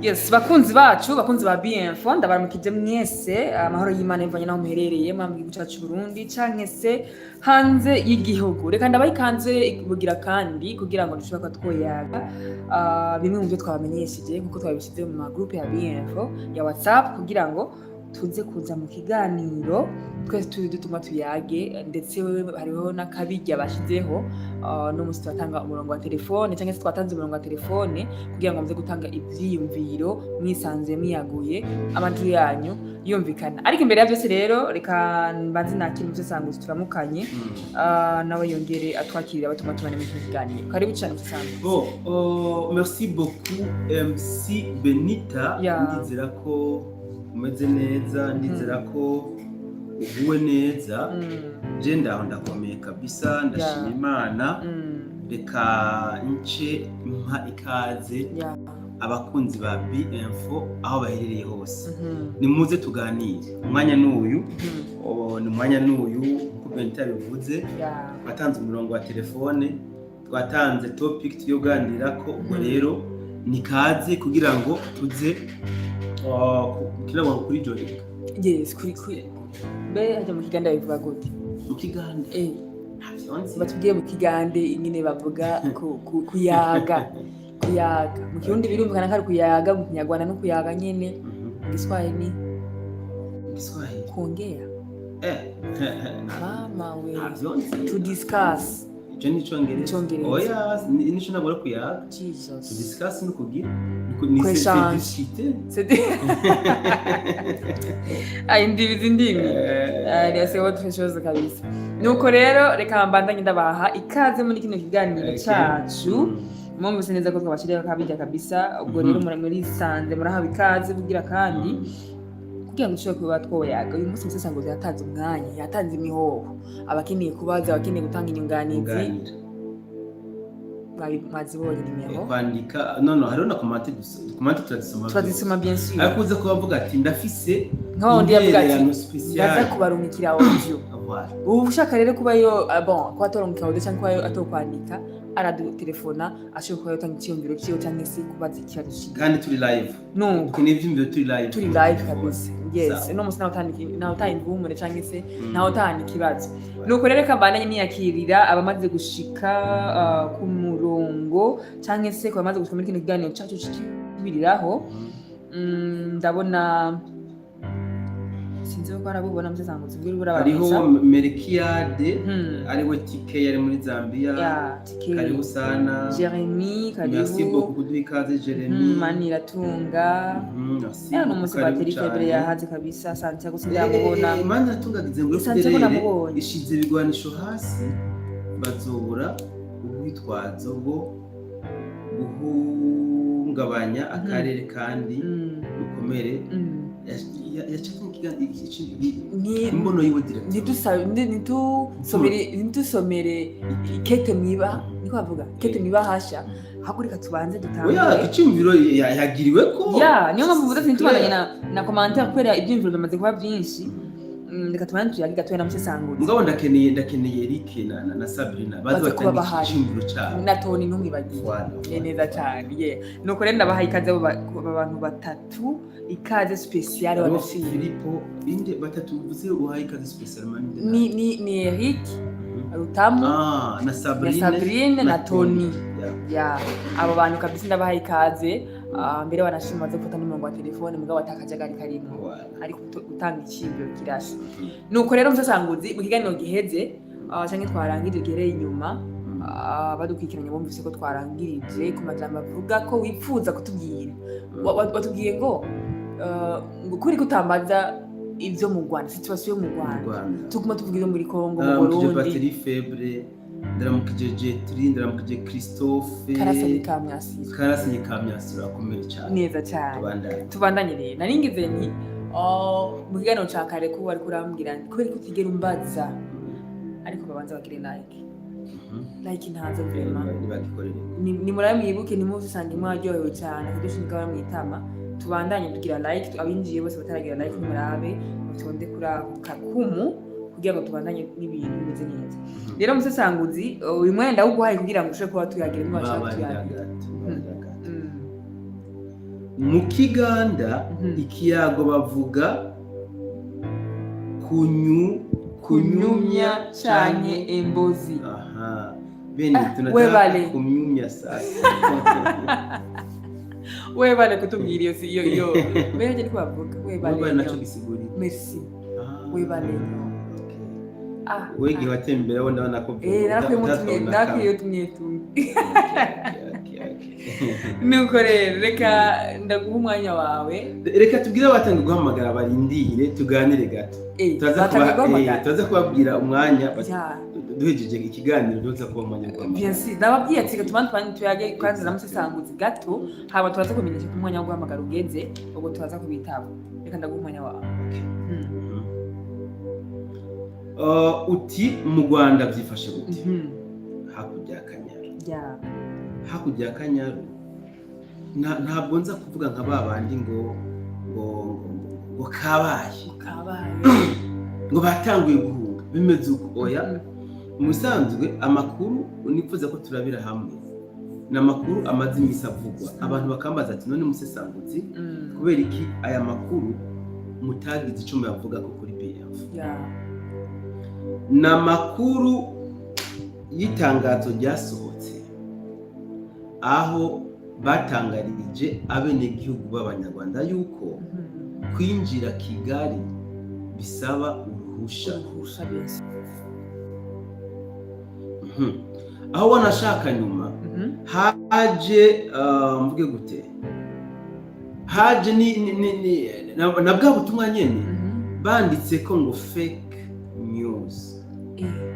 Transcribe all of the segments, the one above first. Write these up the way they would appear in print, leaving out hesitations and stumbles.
Yes, bakunzi bacu, bakunzi ba BMFO, ndabaramukije mwese, amahoro y'Imana ivanye naho muherereye, mu gihugu cyacu Burundi canke se hanze y'igihugu. Reka ndabaha ikaze bugira kandi kugira ngo dushobora twoyaga bimwe mu byo twabamenyesheje nkuko twabishyize mu magroupe ya BMFO ya WhatsApp kugira ngo tuze kuza mu kiganiro twese turi dutuma tuyage, ndetse hariho n'akabirya bashizeho no musi twatanga umurongo wa telefone cyangwa se twatanze umurongo wa telefone kugira ngo muze gutanga ivyiyumviro mwisanze miyaguye amajwi yanyu yumvikana. Ariko imbere ya byose rero reka mbanze nakiri mu Sesanguzi turamukanye nawe yongere atwakirira batuma tubane mu kiganiro. Karibu cyane Sesanguzi. Merci beaucoup MC Benita. Ndizera ko umeze neza, ndizera ko uguwe neza. Je ndaho ndakomeye kabisa, ndashima Imana. Reka nce mpa ikaze abakunzi ba BMFO aho baherereye hose. Nimuze tuganire. Umwanya n'uyu, ni umwanya n'uyu kuko Benita bivuze. Batanze umurongo wa telefone, twatanze topic tuyoganira ko ubwo rero nikaze kugira ngo tuze kila wangu kuri Jorika. Yes, kuri. Be hajya mu kiganda bivuga gute? Mu kiganda? Batubwiye mu kigande nyine bavuga kuyaga. Kuyaga. Mu Kirundi birumvikana ko ari kuyaga, mu Kinyarwanda no kuyaga nyene. Mu Giswahili kuongea. Mama we. To discuss. Icyo ni Icyongereza. Oya, nico nabora kuyaga. Jesus. To discuss no kugira. Ni discuter. Individu ndimi. Ni autre chose kabisa. Nuko rero reka mbandanye ndabaha ikaze muri kino kiganiro cyacu. Mwumvise neza ko twabashiriye kabijya kabisa. Ubwo rero muri sanze murahawe ikaze kugira kandi kugira ngo dushobore kuba twoyaga. Uyu munsi Sesanguzi yatanze umwanya, yatanze imihoho, abakeneye kubaza, abakeneye gutanga inyunganizi. Mwazibonye nimero kwandika no hariho na comment turazisoma bien sûr. Akuze ko bavuga ati ndafise nk'abandi yavuga ati ndaza kubarumikira audio. Ubu ushaka rero kubayo bon ko atorumikira audio cyangwa kubayo atokwandika aradutelefona ashobora kuba yatanga icyumviro cyiyo cyangwa se kubaza ikibazo cy'iyo. Kandi turi live. No. Ivyumviro turi live kabisa. Yes, no musi naho utanga umure cyangwa se naho utanga ikibazo. Nuko rero kambandanye niyakirira abamaze gushika ku murongo cyangwa se ko bamaze gushika muri kino kiganiro cyacu cyibiriraho. Ndabona sinzi ko arabubona mu Sesanguzi bwira burabaza. Hariho Melkiade, ariwe TK yari muri Zambia. Karibu sana. Jeremy, karibu. Merci beaucoup kuduha ikaze Jeremy. Maniratunga. No musi bateri febre yahaze kabisa. Santiago sindamubona. Maniratungagize ngo federere ishize bigwanisho hasi bazobura ubwitwazo bwo guhungabanya akarere kandi gukomere. Imbono yiwe direct ntitusomere kete miba niko bavuga kete miba hasha hakurika tubanze dutange icyumviro yagiriwe ko niyo mpamvu mvuze ntitubandanye na commentaire kubera ibyumviro bimaze kuba byinshi. Reka tubanze tuyage gatoya na Sesanguzi. Ngabo ndakeneye Eric na Sabrina baza batanga icyumviro cyabo na Tony ntumwibagiye neza cyane. Nuko rero ndabaha ikaze abantu batatu, ikaze special wa Filipo inde batatu uvuze uhaye ikaze special ni Eric Rutamu na Sabrina na Tony. Abo bantu kabisa ndabaha ikaze. Mbere wanashima zo gufata n'umurongo wa telefone mugabo atakajagari karimo ariko gutanga icyibyo kirashe. Nuko rero Sesanguzi mu kiganiro giheze cyangwa twarangirije gereye inyuma badukwikiranye bumvise ko twarangirije ku majambo avuga ko wifuza kutubwira. Watubwiye ngo kuri kutambaza ibyo mu Rwanda, situation mu Rwanda tuguma tuvugira muri Kongo mu Burundi. Bateri febre ndaramukije Jetri, ndaramukije Christophe, Karasanye Kamyasi urakomeye cyane. Neza cyane. Tubandanye rero. Naringize nti mu kiganiro cya kare ko bari kurambwira kubera ko utigera umbaza ariko babanza bagire like ntazo vraiment. Ni muramwibuke ni muzi sange mwaryohewe cyane kudushika baramwitama. Tubandanye tugira like abinjiye bose bataragira like murabe mutonde kuri ako kakumu kugira ngo tubandanye n'ibintu bimeze neza. Rero Sesanguzi uyu mwenda uguhaye kugira ngo ushobore kuba tuyagira n'abashaka tuyagira. mu Kiganda ikiyago bavuga kunyumya canke embozi. Aha. Bene tunataka kumyumya sasa. Webale kutubwira iyo beje ndiko bavuga webale naco gisiguri. Merci. Webale. Wegi watembera wenda banakuvuga. Nakwiye tumye. Nuko rero reka ndaguha umwanya wawe. Reka tubwire abatanga guhamagara barindire tuganire gato. Tuzaza kubabwira umwanya duhejeje ikiganiro duza kuba umwanya guhamagara. Bien sûr, ndababwiye ati tumane tuyage kwanza namusesanguzi gato haba tubaza kumenyesha ko umwanya wo guhamagara ugeze ubwo tubaza kubitaba. Reka ndaguha umwanya wawe. Uti mu Rwanda byifashe gute? Hakurya Kanyaru. Hakurya Kanyaru ntabwo nza kuvuga nka babandi ngo kabaye ngo batanguye guhunga bimeze uko oya. Musanzwe amakuru nifuza ko turabira hamwe n'amakuru amaze imisi avugwa abantu bakambaza ati none musesanguzi kubera iki aya makuru mutagize ico muyavuga ko kuri PF. N'amakuru y'itangazo ryasohotse aho batangarije abenegihugu b'Abanyarwanda yuko kwinjira Kigali bisaba uruhusha. Aho wanashaka nyuma haje mvuge gute haje na bwa butumwa nyene banditse ko ngo fake news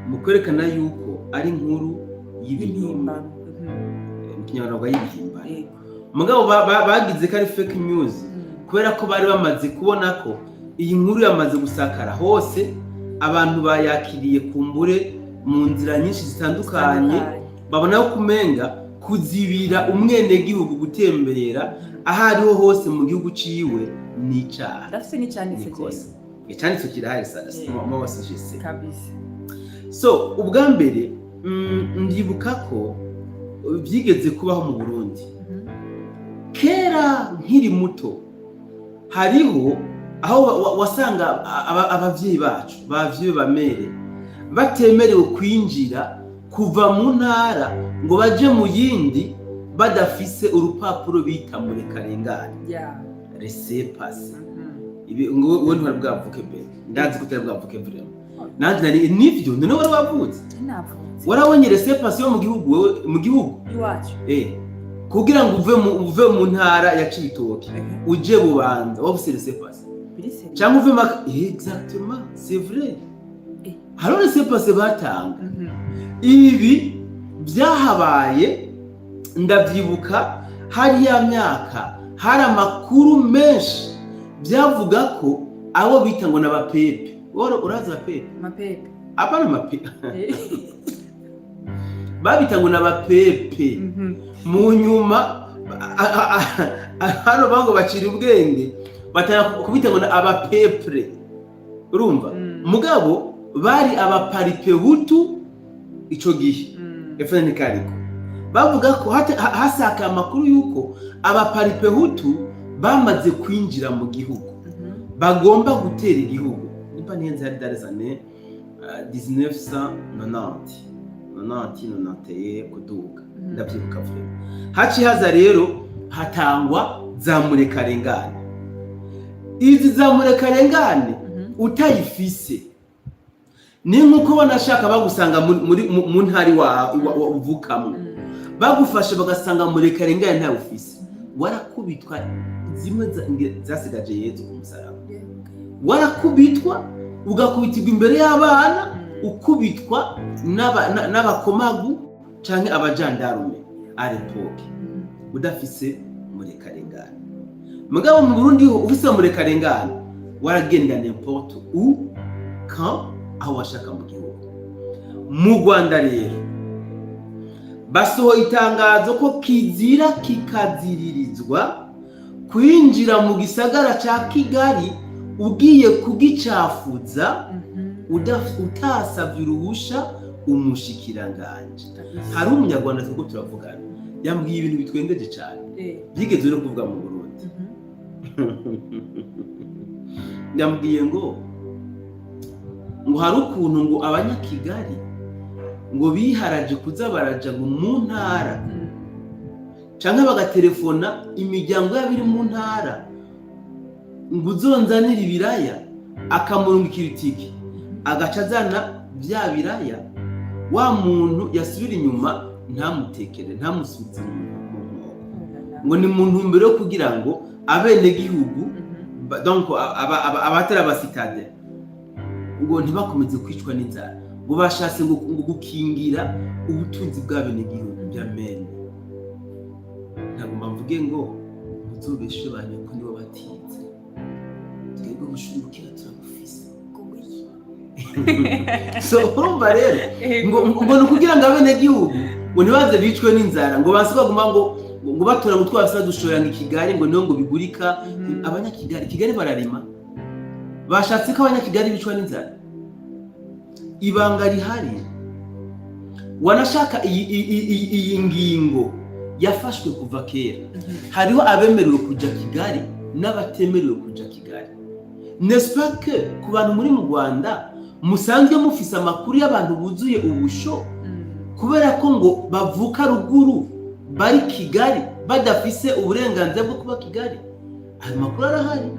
mu kwerekana yuko ari inkuru y'ibinyoma mu Kinyarwanda y'ibihimba. Mugabo bagize ko ari fake news kubera ko bari bamaze kubona ko iyi nkuru yamaze gusakara hose, abantu bayakiriye kumbure mu nzira nyinshi zitandukanye, babona ko kumenga kuzibira umwenegihugu gutemberera ahariho hose mu gihugu ciwe n'icaha. Dafise n'icyanditse kose. Icyanditse kirahari mu wasijese. Kabisa. So ubwa mbere ndibuka ko byigeze kubaho mu Burundi. Kera nkiri muto hariho aho wasanga abavyeyi bacu bavyeyi bamere batemerewe kwinjira kuva mu ntara ngo baje mu yindi badafise urupapuro bita murekarengane. Laissez-passer. Ibi ngo wowe ntwari bwavuke mbere ndazi ko utari bwavuke mbere nanjye nari nivyo none wari wavutse warabonye laissez-passer yo mu gihugu iwacu kugira ngo uve mu ntara ya Cibitoke uje Bubanza wabuse laissez-passer cyangwa uve exactement c'est vrai. Haro laissez-passer batanga ibi byahabaye ndavyibuka hari ya myaka hari amakuru menshi byavuga ko abo bita ngo n'abapepe. Uraza abapepe apana amapepe babita ngo n'abapepe. Mu nyuma hano bango bacira ubwenge bataya kubita ngo abapepre. Urumva mugabo bari abaparipe hutu ico gihe efene kariko bavuga ko hasaka amakuru yuko abaparipe hutu bamaze kwinjira mu gihugu bagomba gutera igihugu. Niba nyenze hari dans les années 1990 kuduga ndavyibuka vuba. Haci haza rero hatangwa za murekarengane. Izi za murekarengane utayifise ni nkuko banashaka bagusanga mu ntari uvukamwe bagufashe bagasanga murekarengane nta ufise warakubitwa zimwe zasigaje Yezu ku musaraba. Warakubitwa ugakubitirwa imbere y'abana ukubitwa n'abakomagu canke abajandarume à l'époque udafise murekarengane. Mugabo mu Burundi ho ufise murekarengane waragenda n'importe où quand aho washaka mu gihugu. Mu Rwanda rero basohoye itangazo ko kizira kikaziririzwa kwinjira mu gisagara ca Kigali ugiye kugicafuza utasavye uruhusha umushikiranganje. Hari umunyarwanda twuko turavugana yambwiye ibintu bitwengeje cyane byigeze no kuvuga mu Burundi yambwiye ngo hari ukuntu ngo abanyakigali ngo biharaje kuza baraja ngo mu ntara canke bagatelefona imiryango y'abiri mu ntara ngo uzonzanira ibiraya akamurungikira itike agaca azana bya biraya wa muntu yasubira inyuma ntamutekere ntamusubize ngo ni mu ntumbero yo kugira ngo abenegihugu donc abatari abasitade ngo ntibakomeze kwicwa n'inzara ngo bashatse ngo gukingira ubutunzi bw'abenegihugu bya mene ntabwo mvuge ngo muzobeshe banye ko nibo batize twebwe gushurukira turabufise so urumva rero ngo ni ukugira ngo abenegihugu ngo ntibaze bicwe n'inzara ngo basi baguma ngo batora ngo twabasa dushoranga Kigali ngo niyo ngo bigurika abanyakigali bararima bashatse ko abanyakigali bicwa n'inzara ibanga rihari wanashaka iyi ngingo yafashwe kuva kera hariho abemerewe kuja Kigali n'abatemerewe kuja Kigali n'est-ce pas que ku bantu muri mu Rwanda musanzwe mufise amakuru y'abantu buzuye ubusho kubera ko ngo bavuka ruguru bari Kigali badafise uburenganzira bwo kuba Kigali ayo makuru arahari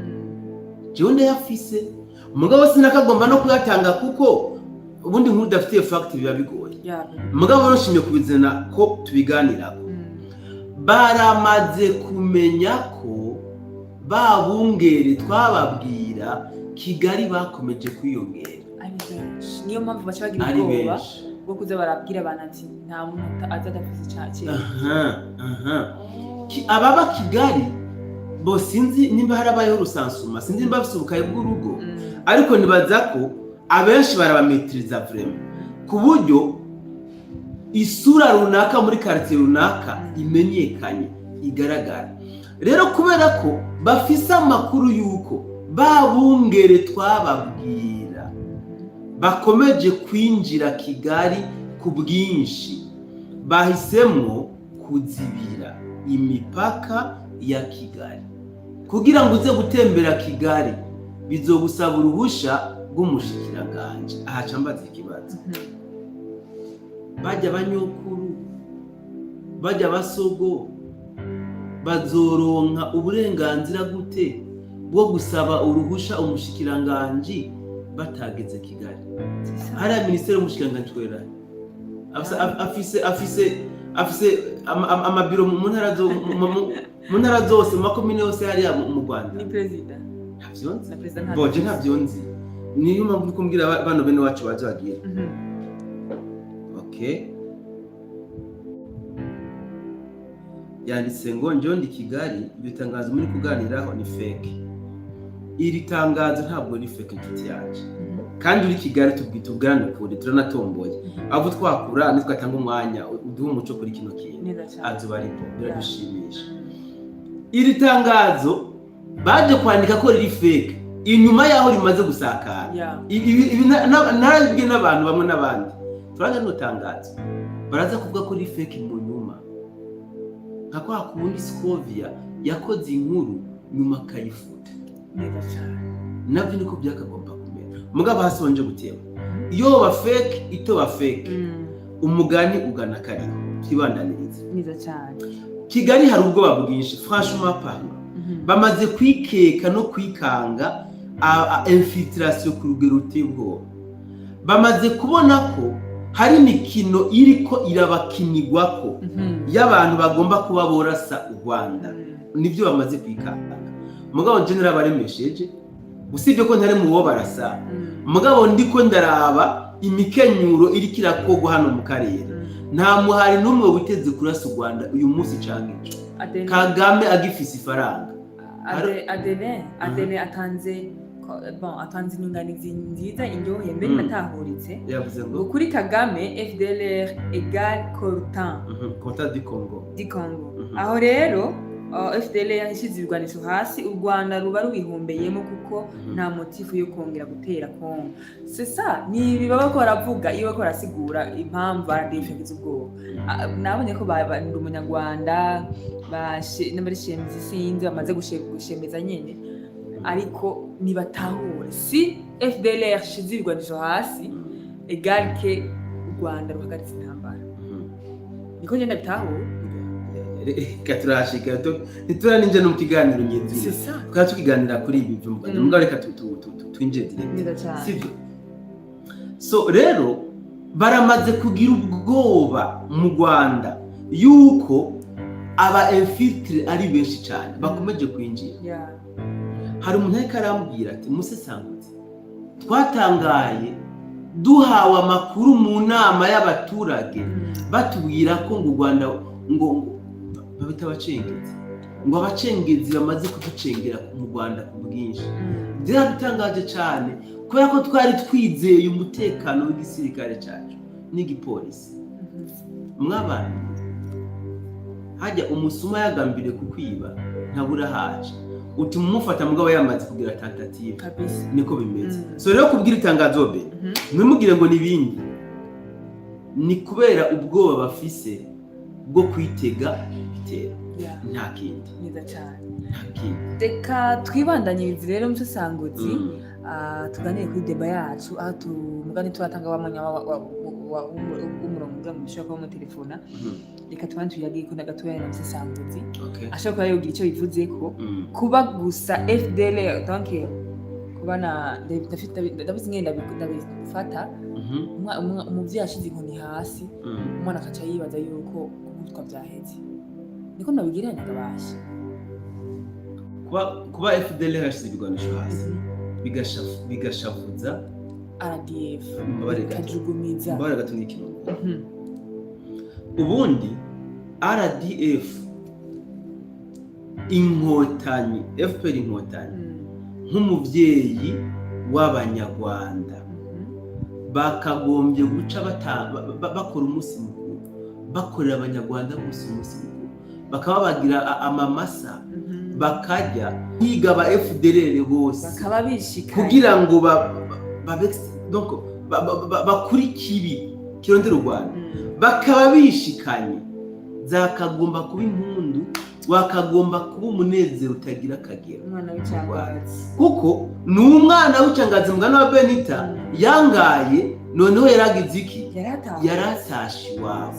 jewe ndayafise mugabo sinakagomba no kuyatanga kuko ubundi nkuru dafitiye fact biba bigoye mugabo nshimye kubizana ko tubiganirako baramaze kumenya ko babungere twababwira Kigali bakomeje kwiyongera niyo mpamvu bacagira ubwoba bwo kuza barabwira abantu ati nta muntu azadafise cyakira ababa Kigali bo sinzi nimba harabayeho rusansuma sinzi nimba bafise ubukaye bw'urugo ariko nibaza ko abenshi barabametiriza vraiment ku buryo isura runaka muri quartier runaka imenyekanye igaragara rero kubera ko bafise amakuru yuko babungere twababwira bakomeje kwinjira Kigali ku bwinshi bahisemo kuzibira imipaka ya Kigali kugira ngo uze gutembera Kigali bizogusaba uruhusha rw'umushikiranganje ahaca mbaza ikibazo bajya banyokuru bajya basogo bazoronka uburenganzira gute bwo gusaba uruhusha umushikiranganje batageze Kigali hari ministeri y'umushikiranganje kwera afise amabiro mu ntara zose makomine yose hariya mu Rwanda ni president ntavyonzi boje ntavyonzi niyo mpamvu kumbwira bano bene wacu baje bagira okay yanditse ngo njondi Kigali bitangazo muri kuganiraho ni fake iri tangazo ntabwo ni fake inshuti yacu kandi uri Kigali tubwitubwana kure turanatomboye abo twakura nitwatanga umwanya uduha umuco kuri kino kintu azuba ariko biradushimisha iri tangazo baje kwandika ko riri fake inyuma yaho rimaze gusakara ibi narabibwiye n'abantu bamwe n'abandi turanga no tangazo baraza kuvuga ko riri fake mu nyuma nka kwa kundi Scovia yakoze inkuru nyuma kayifuta neza cyane navyo niko byakagomba kumera mugabo hasonje gutema iyo ba fake ito ba fake umugani ugana kariho kibandaniriza neza cyane Kigali hari ubwoba bwinshi franchement parlant bamaze kwikeka no kwikanga infiltration ku rugero rutebwo bamaze kubona ko hari imikino iriko irabakinigwako y'abantu bagomba kuba borasa u Rwanda nivyo bamaze kwikanga mugabo general baremesheje usibye ko ntare mu bo barasa mugabo ndiko ndaraba imikenyuro iri kirakogwa hano mu karere nta muhari numwe witeze kurasa u Rwanda uyu munsi canke Kagame agifise ifaranga Adene atanze inyunganizi nziza indyoheye mbere natahuritse yavuze ngo kuri Kagame FDLR égale Content Content du Congo aho rero FDL yashyize ibigwanisho hasi u Rwanda ruba rubihombeyemo kuko nta motifu yo kongera gutera Kongo. Sesa ni baba ko baravuga iyo bako barasigura impamvu aradefekiza ubwo nabonye ko ndi umunyarwanda n'abarishemezi sinzi bamaze gushemeza nyene ariko nibatahure si FDL yashize ibigwanisho hasi egalke u Rwanda ruhagaritse intambara niko ngenda bitahure katurashika nitura ninje no mukiganiro nyenzi kwa tukiganira kuri ibi byo muganda mugabo reka twinje direct sivyo so rero baramaze kugira ubwoba mu Rwanda yuko aba infiltre ari benshi cyane bakomeje kwinjira hari umuntu ariko arambwira ati musesangutse twatangaye duhawe amakuru mu nama y'abaturage batubwira ko ngo Rwanda ngo babita abacengezi ngo abacengezi bamaze kuducengera mu Rwanda ku bwinshi byaratangaje cyane kubera ko twari twizeye umutekano w'igisirikare cyacu n'igipolisi mwabana hajya umusuma yagambire kukwiba ntabura haje utuma umufata mugabo yamaze kugira tentative niko bimeze so rero kubwira itangazo be mwimugire ngo nibindi ni kubera ubwoba bafise bwo kwitega bitera nta kindi niza cyane reka twibandanyirize rero musesangutsi tuganire kuri deba yacu aho tumugani turatanga wamanya umurongo mu bishaka mu telefone reka tubandi tuyagiye ko nagatoya na musesangutsi ashaka yogira icyo bivuze ko kuba gusa FDL donc kubana ndafite ngenda bifata umuvyi yashize inkoni hasi umwana akaca yibaza yuko gutwa byaheze niko nabigiranye gabashi kuba FDL yashize ibigwanisho hasi bigashavuza RDF kajugumiza gatumikino ubundi RDF inkotanyi FPR inkotanyi nk'umuvyeyi w'abanyarwanda bakagombye guca bakora umunsi mukuru bakorera abanyarwanda umunsi mukuru bakaba bagira amamasa bakajya higa ba FDLR bose bakaba bishikanye kugira ngo donc bakurikibi kirondera u Rwanda bakaba bishikanye zakagomba kuba impundu wakagomba kuba umunezero utagira akagera umwana w'icyangazi kuko ni umwana w'icyangazi mugana wa Benita yangaye noneho yaragize iki yaratashe iwabo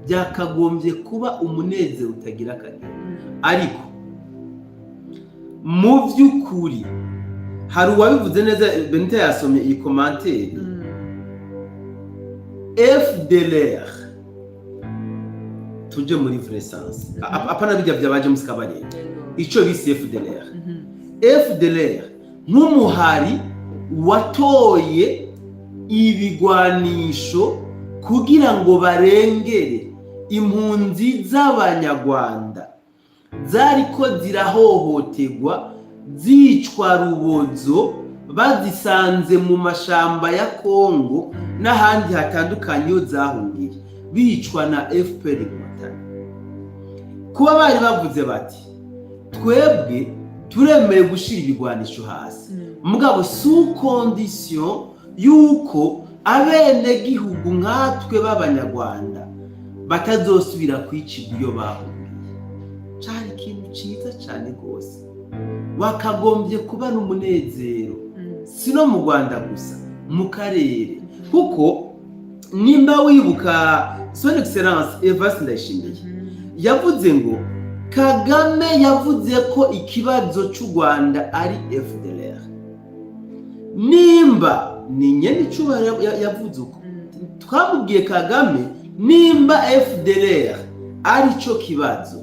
byakagombye kuba umunezero utagira akagera ariko mu by'ukuri hari uwabivuze neza Benita yasomye iyi commentaire FDLR tuje muri vrai-sens apana bijya byabaje musikabare ico bise FDLR nk'umuhari watoye ibigwanisho kugira ngo barengere impunzi z'abanyarwanda zariko zirahohoterwa zicwa rubozo bazisanze mu mashamba ya Kongo n'ahandi hatandukanye zahungiye bicwa na FPR inkotanyi kuba bari bavuze bati twebwe turemeye gushira ibigwanisho hasi mugabo sous condition yuko abene gihugu nkatwe b'abanyarwanda batazosubira kwicirwa iyo bahungiye cyari ikintu cyiza cyane rwose wakagombye kuba n'umunezero si no mu Rwanda gusa mu karere kuko nimba wibuka son excellence Evas Ndayishimiye yavuze ngo Kagame yavuze ko ikibazo cy'u Rwanda ari FDLR nimba ni nyene cyubahiro yavuze uko twamubwiye Kagame nimba FDLR ari cyo kibazo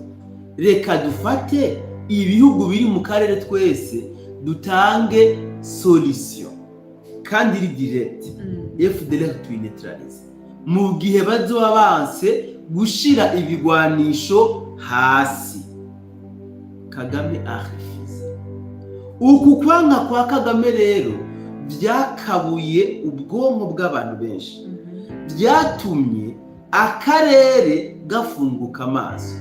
reka dufate ibihugu biri mu karere twese dutange solution kandi iri direct FDLR tuyineutralize mu gihe bazoba banse gushira ibigwanisho hasi Kagame arefize uku kwanga kwa Kagame rero byakabuye ubwonko bw'abantu benshi byatumye akarere gafunguka amaso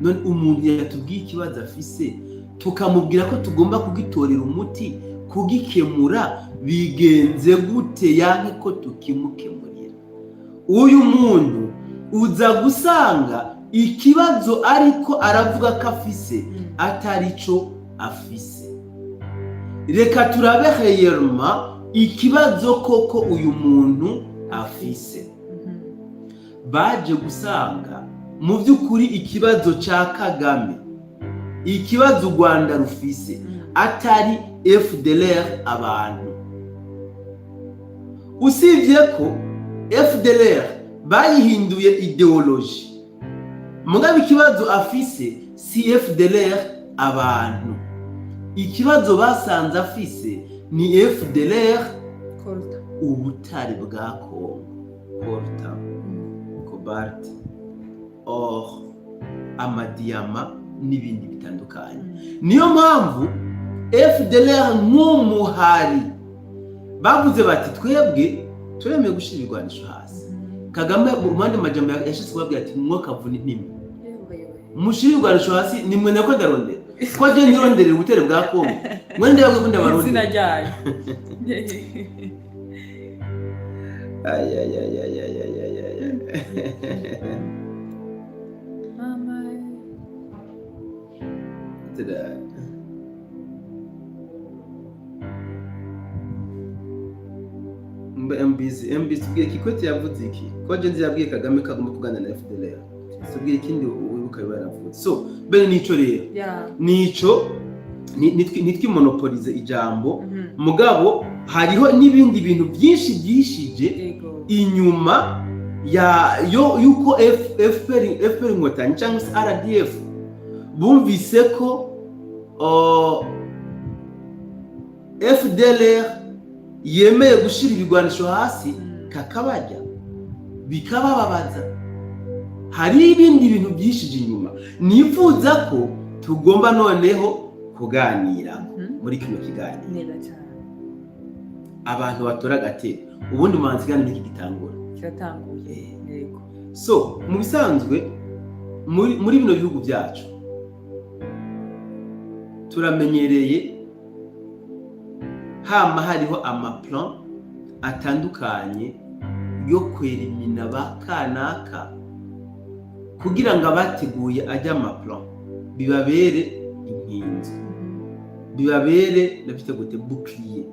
none umuntu yatubwiye ikibazo afise tukamubwira ko tugomba kugitorera umuti kugikemura bigenze gute yanke ko tukimukemurira uyu muntu uza gusanga ikibazo ariko aravuga ko afise atari cyo afise reka turabe réellement ikibazo koko uyu muntu afise baje gusanga mu by'ukuri ikibazo cya Kagame ikibazo u Rwanda rufise atari FDLR abantu usibye ko FDLR bayihinduye ideology mugabe ikibazo afise si FDLR abantu ikibazo basanze afise ni FDLR ubutare bwa Kongo coltan cobalt or amadiyama n'ibindi bitandukanye niyo mpamvu FDLR nk'umuhari bavuze bati twebwe turemeye gushira ibigwanisho hasi Kagame mu mpande majambo yashitse kubabwira ati mwaka vuni nimi mushira ibigwanisho hasi nimwe nako ndarondera ko je ndirondera ubutere bwa Kongo mwende yagwe kunda barondera izina ryayo mama MBC tubwiye Kikwete yavuze iki ko je nzi yabwiye Kagame kagomba kugana na FDLR tubwiye ikindi wibuka baravuze so bene nico rero nico nitwi monopolize ijambo mugabo hariho n'ibindi bintu byinshi byishije inyuma ya yuko FPR Inkotanyi cyangwa se RDF bumvise ko FDLR yemeye gushira ibigwanisho hasi kakabajya bikabababaza hari ibindi bintu byishije inyuma nifuza ko tugomba noneho kuganira muri kino kiganiro neza cyane abantu batora gatera ubundi manzi kandi niki gitangura kiratanguye yego so mu bisanzwe muri bino bihugu byacu turamenyereye hama hariho amaplan atandukanye yo kwerimina bakanaka kugira ngo abateguye ajya amaplan bibabere inkinzo bibabere nabite gute bouclier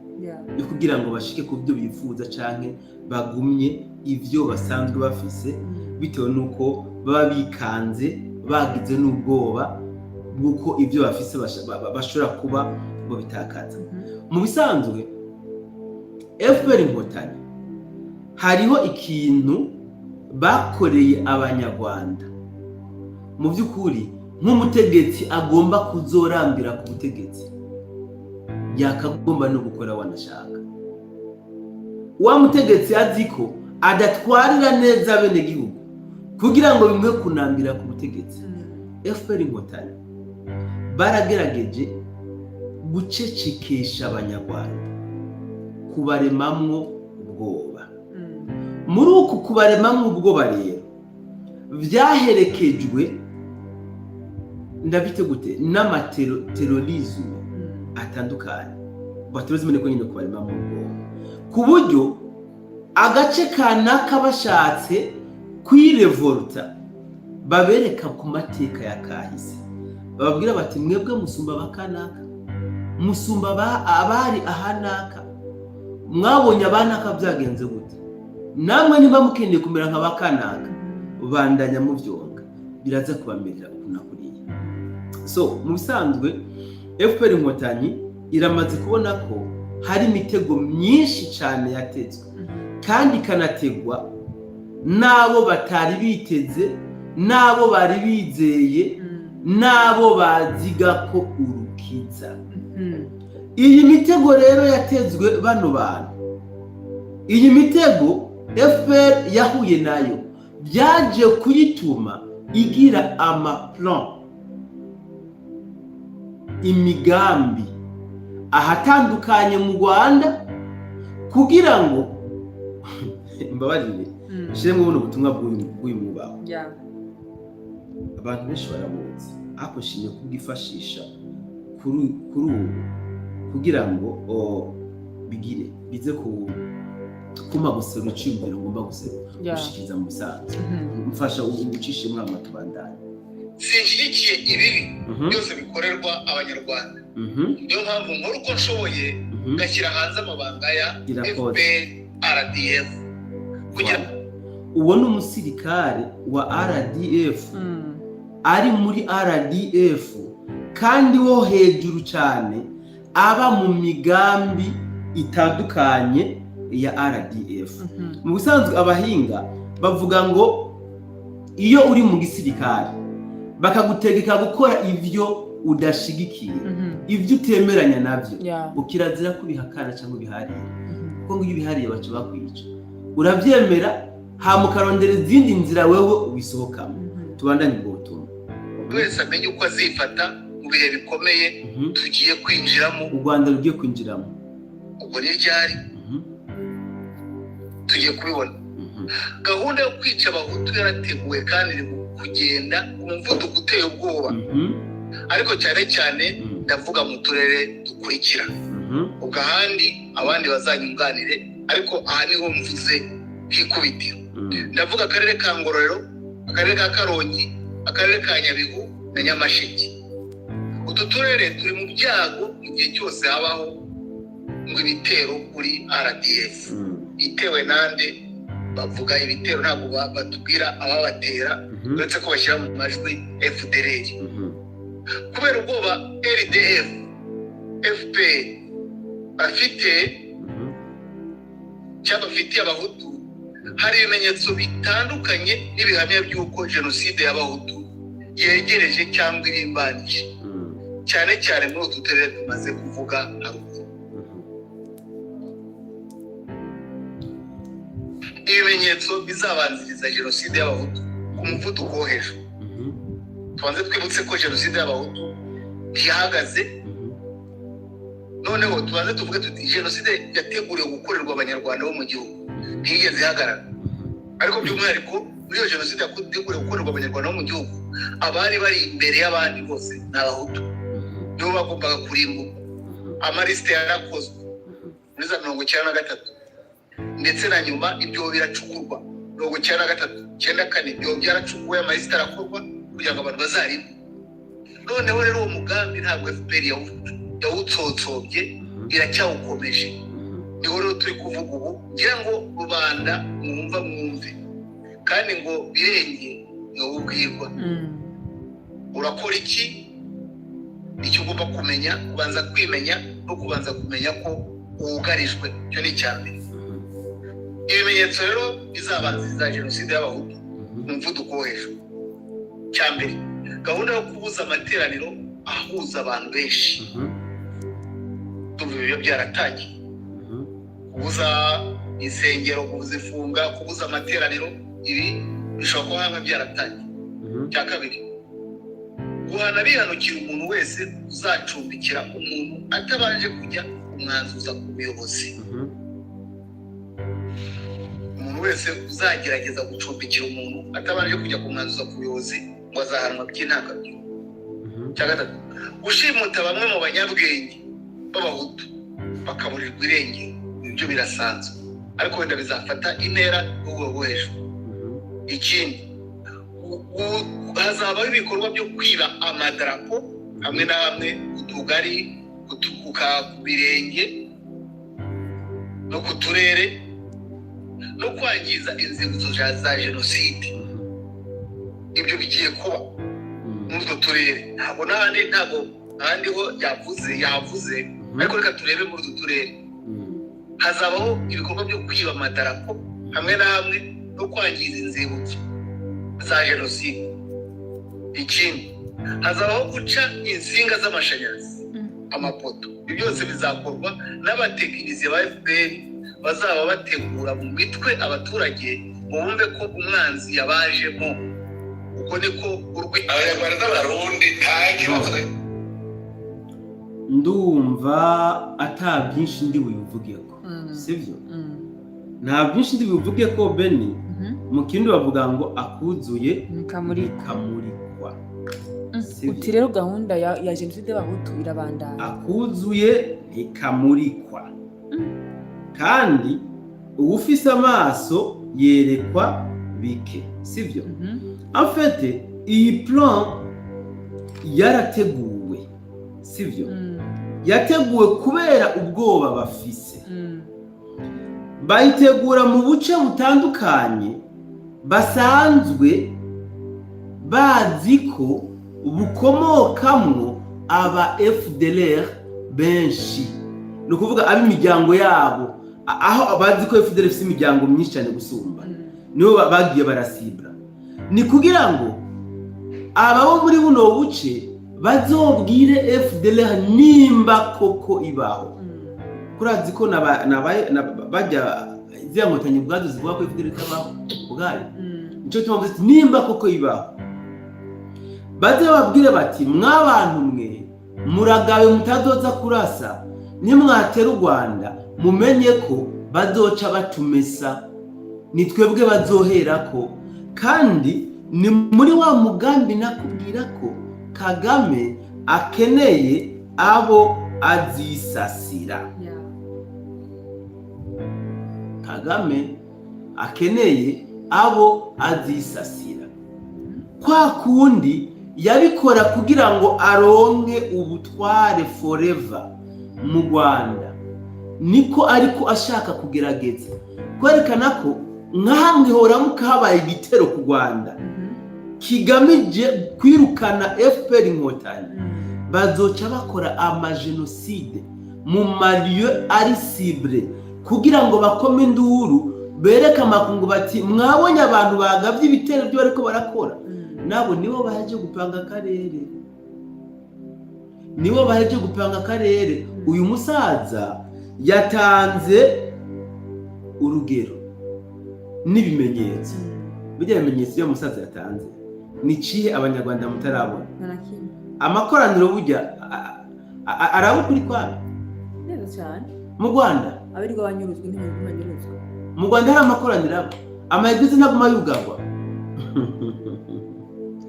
yo kugira ngo bashike ku byo bifuza canke bagumye ivyo basanzwe bafise bitewe nuko baba bikanze bagize n'ubwoba bwuko ivyo bafise bashobora kuba bo bitakaza mu bisanzwe FPR Inkotanyi hariho ikintu bakoreye abanyarwanda mu by'ukuri nk'umutegetsi agomba kuzorambira ku butegetsi yakagomba no gukora wanashaka wa mutegetsi aziko adatwarira neza bene gihugu kugira ngo bimwe kunambira ku butegetsi FPR Inkotanyi baragerageje gucecekesha abanyarwanda kubaremamwo ubwoba muri uku kubaremamwo ubwoba rero vyaherekejwe ndabite gute n'amaterorisme atandukanye baterorisme niko nyine kubaremamwo ubwoba ku buryo agace kanaka bashatse kwirevolta babereka ku mateka ya kahise bababwira bati mwebwe musumba bakanaka musumba abari ahanaka mwabonye abanaka byagenze gute namwe niba mukeneye kumera nka bakanaka bandanya mu vyonga biraza kubamerera ukuna kuriya so mu bisanzwe FPR Inkotanyi iramaze kubona ko hari imitego myinshi cyane yatezwe kandi kanategwa nabo batari biteze nabo bari bizeye nabo baziga ko urukiza iyi mitego rero yatezwe bano bantu iyi mitego FPR yahuye nayo byaje kuyituma igira amaplan imigambi ahatandukanye mu Rwanda kugira ngo mbabarire shiremwe buno butumwa bw'uyu mubaho abantu benshi baramuzi ariko nshimye kubwifashisha kuri ubu kugira ngo bize kuma gusera ucimbira ngomba gusera gushikiriza mu bisanzwe mfasha ugucishe muri amatubandanye sinshyigikiye ibibi byose bikorerwa abanyarwanda niyo mpamvu nkora uko nshoboye ngashyira hanze amabanga ya FPRDF kugira uwo ni umusirikare wa RDF ari muri RDF kandi wo hejuru cyane aba mu migambi itandukanye ya RDF mu bisanzwe abahinga bavuga ngo iyo uri mu gisirikare bakagutegeka gukora ivyo udashigikiye ivyo utemeranya navyo ukirazira kubihakana cyangwa biharira kuko ngo ibihariye bacu bakwica uravyemera hamukarondera izindi nzira wewe ubisohokamo tubandanye ubwo butumwa wese amenye uko azifata mu bihe bikomeye tugiye kwinjiramo u Rwanda rugiye kwinjiramo ubwo ni ryari tugiye kubibona gahunda yo kwica abahutu yarateguwe kandi iri kugenda umuvuduko uteye ubwoba ariko cyane cyane ndavuga mu turere dukurikira ubwo ahandi abandi bazanyunganire ariko aha niho mvuze hikubitiro ndavuga akarere ka Ngororero akarere ka Karongi akarere ka Nyabihu na Nyamasheke utu turere turi mu byago mu gihe cyose habaho ngo ibitero kuri RDF itewe nande bavuga ibitero ntabwo batubwira ababatera uretse ko bashyira mu majwi FDLR kubera ubwoba RDF FPR bafite cyangwa bafitiye abahutu hari ibimenyetso bitandukanye n'ibihamya by'uko jenoside y'abahutu yegereje cyangwa irimbanije cyane cyane muri utu turere tumaze kuvuga haruguru ibimenyetso bizabanziriza jenoside y'abahutu ku muvuduko wo hejuru tubanze twibutse ko jenoside y'abahutu ntihagaze noneho tubanze tuvuge tuti jenoside yateguriwe gukorerwa abanyarwanda bo mu gihugu ntiyigeze ihagarara ariko by'umwihariko muri iyo jenoside yateguriwe gukorerwa abanyarwanda bo mu gihugu abari bari imbere y'abandi bose ni abahutu nibo bagombaga kurimbuka amalisite yarakozwe muri za 1993 ndetse na nyuma ibyo biracukurwa 1993 94 ibyo byaracukuwe amalisite arakorwa kugira ngo abantu bazarimbuke noneho rero uwo mugambi ntabwo FPR yawutsotsobye iracyawukomeje niho rero turi kuvuga ubu ngira ngo rubanda mwumve kandi ngo birenge ni ubwirwa urakora iki icyo ugomba kumenya kubanza kwimenya no kubanza kumenya ko wugarijwe cyo ni cyane ibimenyetso rero bizabanziriza jenoside y'abahutu mu mvuduko wo hejuru cyambere gahunda yo kubuza amateraniro ahuza abantu benshi ibyo byaratangiye kubuza insengero kuzifunga kubuza amateraniro ibi bishobora kuba byaratangiye cya kabiri guhana bihanukira umuntu wese uzacumbikira umuntu atabanje kujya umwanzuza ku buyobozi umuntu wese uzagerageza gucumbikira umuntu atabanje kujya kumwanzuza ku buyobozi ngo azahanwa by'intangarugero cya gatatu gushimuta bamwe mu banyabwenge b'abahutu bakaburirwa irengero ibyo birasanzwe ariko wenda bizafata intera y'ubwo hejuru ikindi hazabaho ibikorwa byo kwiba amadarapo hamwe na hamwe ku tugari ku birenge no ku turere no kwangiza inzibutso za jenoside ibyo bigiye kuba muri utwo turere ntabwo n'ahandi ho yavuze ariko reka turebe muri utwo turere hazabaho ibikorwa byo kwiba amadarapo hamwe na hamwe no kwangiza inzibutso za jenoside ikindi hazabaho guca insinga z'amashanyarazi amapoto ibyo byose bizakorwa n'abatekinisiye ba FPR bazaba bategura mu mitwe abaturage bumve ko umwanzi yabajemo uko niko abanyarwanda n'abarundi nta kibazo ndumva ata byinshi ndi buyivugeko sivyo nta byinshi ndi buyivugeko Beni mu kindi bavuga ngo akuzuye kamuriko uti rero gahunda ya jenoside y'abahutu irabandanya akuzuye ntikamurikwa kandi uwufise amaso yerekwa bike sivyo en fait iyi plan yarateguwe sivyo yateguwe kubera ubwoba bafise bayitegura mu buce butandukanye basanzwe bazi ko bukomokamwo aba FDLR benshi ni ukuvuga ab'imiryango yabo aho bazi ko FDLR ifite imiryango myinshi cyane gusumba niho bagiye barasibra ni kugira ngo ababo muri buno buce bazobwire FDLR nimba koko ibaho kurazi ko bajya ziyankotanyi bwazo zivuga ko FDLR itabaho ubwayo nico tumavuze nimba koko ibaho baze babwire bati mwabantu mwe muragabe mutadoza kurasa nimwatera u Rwanda mumenye ko bazoca batumesa ni twebwe bazoherako kandi ni muri wa mugambi nakubwira ko Kagame akeneye abo azisasira Kagame akeneye abo azisasira kwa kundi yabikora kugira ngo aronke ubutware forever mu Rwanda niko ariko ashaka kugerageza kwerekana ko nkamwe horamuka habaye igitero ku Rwanda kigamije kwirukana FPR inkotanyi bazoca bakora amagenocide mu milieu ari cible kugira ngo bakome induru bereka makungu bati mwabonye abantu bagavye ibitero byo bariko barakora nabo nibo baje gupanga akarere uyu musaza yatanze urugero n'ibimenyetso bijya bimenyetso yo musaza yatanze ni cihe abanyarwanda mutarabona amakoraniro burya arabukuri kwa neza cyane mu Rwanda abirwa banyuruzwe ntibanyuruzwe mu Rwanda hari amakoraniro amayegize naguma yugagwa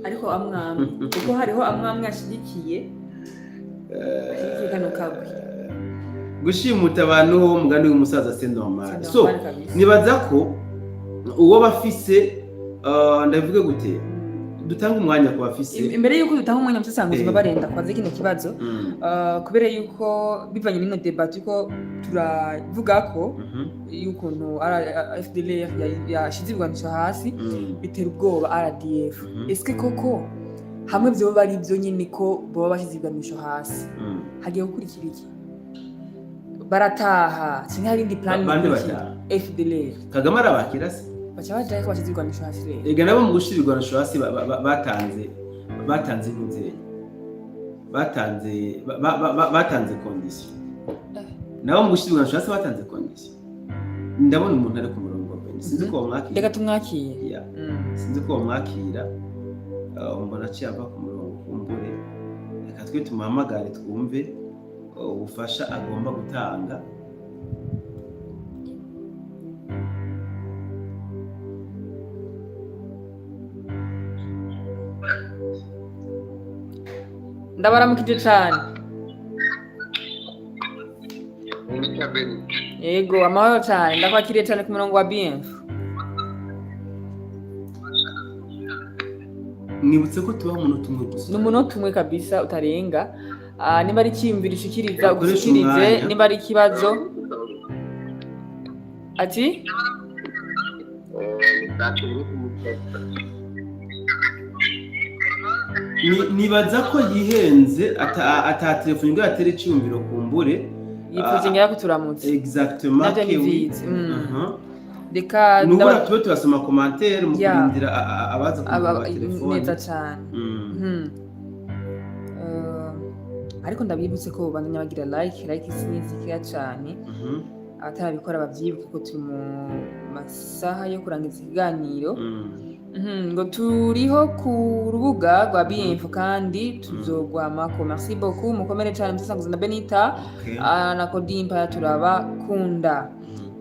ariko amwamwe kuko hariho amwamwe ashigikiye kano kabwe gushimuta abantu ho mugani w'umusaza Sendomari so nibaza ko uwo bafise ndavuga gute dutanga umwanya ku bafise imbere yuko dutanga umwanya musasanguzi babarenda kwaze kino kibazo kubera yuko bivanye n'ino debate yuko turavuga ko yukuntu FDLR yashize ibigwanisho hasi bitera ubwoba RDF eske koko hamwe byo bari byo nyine ko baba bashize ibigwanisho hasi hagiye gukurikira iki barataha singa hari indi plan FDLR Kagame arabakira se bacha baje ko bashize ibigwanisho hasi rero ega nabo mu gushira ibigwanisho hasi batanze inzira batanze condition nabo mu gushira ibigwanisho hasi batanze condition ndabona umuntu ari ku murongo sinzi ko mwakira reka tumwakire sinzi ko mwakira umbona cyava ku murongo kumbure reka twe tumuhamagare twumve ubufasha agomba gutanga ndabaramukije cyane yego amahoro cyane ndakwakiriye cyane ku murongo wa BF nibutse ko tuba umuntu tumwe gusa n'umuntu umwe kabisa utarenga niba ari cyimvira ushikiriza ushikirize niba ari kibazo ati nibaza ko yihenze ata telefone ngo yatere cyumviro kumbure yipfuze ngira kuturamutse exactement navyo nivize reka nubura tube turasoma commentaire mu kurindira abaza kuba telefone neza cyane ariko ndabibutse ko bandanya bagira like sinizikira cyane abatarabikora bavyibuke ko turi mu masaha yo kurangiza ikiganiro ngo turiho ku rubuga rwa BF kandi tuzogwamako merci beaucoup mukomere cyane musasanguza na Benita na Kodimpa turabakunda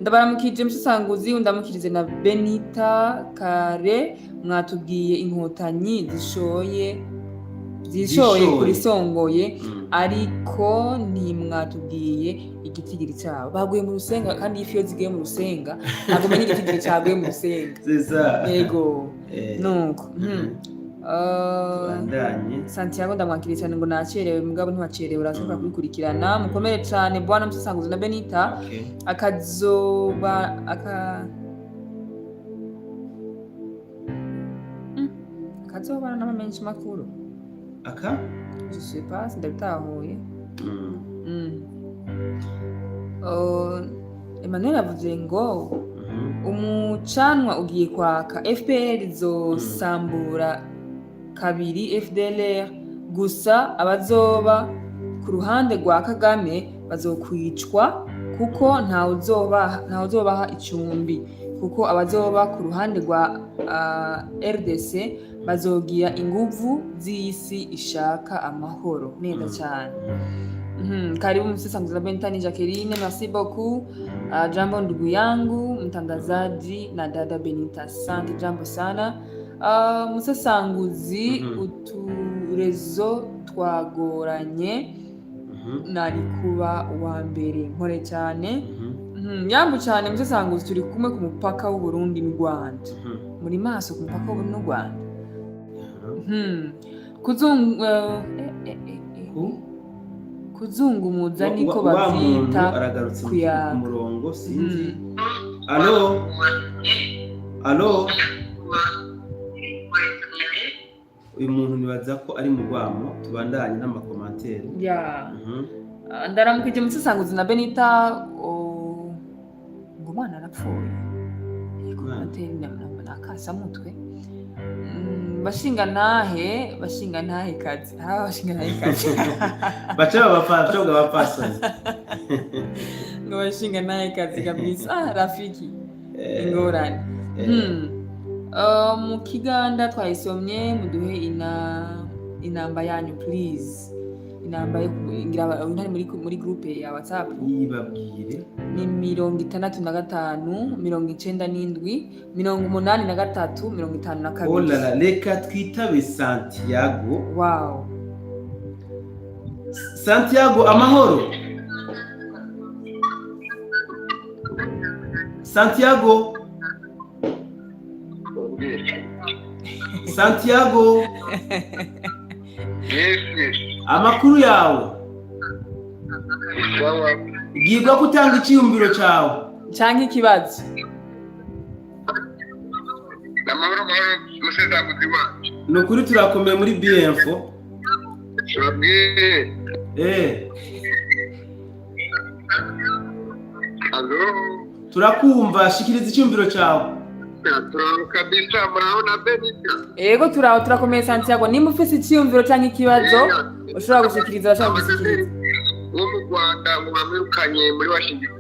ndabaramukije musasanguzi undamukirize na Benita kare mwatubwiye inkotanyi zishoye zishoye kuri songoye ariko ntimwatubwiye igitigiri cyabo baguye mu rusenga kandi ifi yo zigiye mu rusenga ntabwo menya igitigiri cyaguye mu rusenga yego nuko Santiago ndamwakiriye cyane ngo nacerewe mugabo ntiwacerewe urashobora kubikurikirana mukomere cyane bwana Musasanguzi na Benita akazoba akazobana n'amamenshi makuru je sais pas ndabitahuye Emmanuel avuze ngo umucanwa ugiye kwaka FPR izosambura kabiri FDLR gusa abazoba ku ruhande rwa Kagame bazokwicwa kuko ntawe uzobaha icumbi kuko abazoba ku ruhande rwa RDC bazogira inguvu z'isi ishaka amahoro neza cyane karibu Musasanguzi na Benita ni Jacqueline merci beaucoup jambo ndugu yangu mtangazaji na dada Benita asante jambo sana Musasanguzi uturezo twagoranye nari kuba uwa mbere nkore cyane yambu cyane Musasanguzi turi kumwe ku mupaka w'u Burundi n'u Rwanda muri maso ku mupaka w'u n'u Rwanda kuzungumuza niko bavyita kuyaga umurongo sinzi Allo uyu muntu nibaza ko ari mu Rwamo tubandanye n'amakomantere ndaramukije Musasanguzi na Benita ngo mwana arapfuye komantere nakasa mutwe bashinga ntahe kazi bacha bapasoni ngo bashinga ntahe kazi kabisa rafiki ingorane mu kiganda twayisomye muduhe inamba yanyu please inamba yo muri groupe ya WhatsApp yibabwire ni 65 97 83 52 olala reka twitabe Santiago wow Santiago amahoro Santiago amakuru yawe bwirwa gutanga icyiyumviro cyawe cyangwa ikibazo amahoro Musasanguzi wacu ni ukuri turakomeye muri BMFO turakumva shikiriza icyiyumviro cyawe kabisa muraona Benita yego turakomeye Santiago nimba ufite icyiyumviro cyangwa ikibazo ushobora gushikiriza wo mu Rwanda mwamwirukanye muri Washington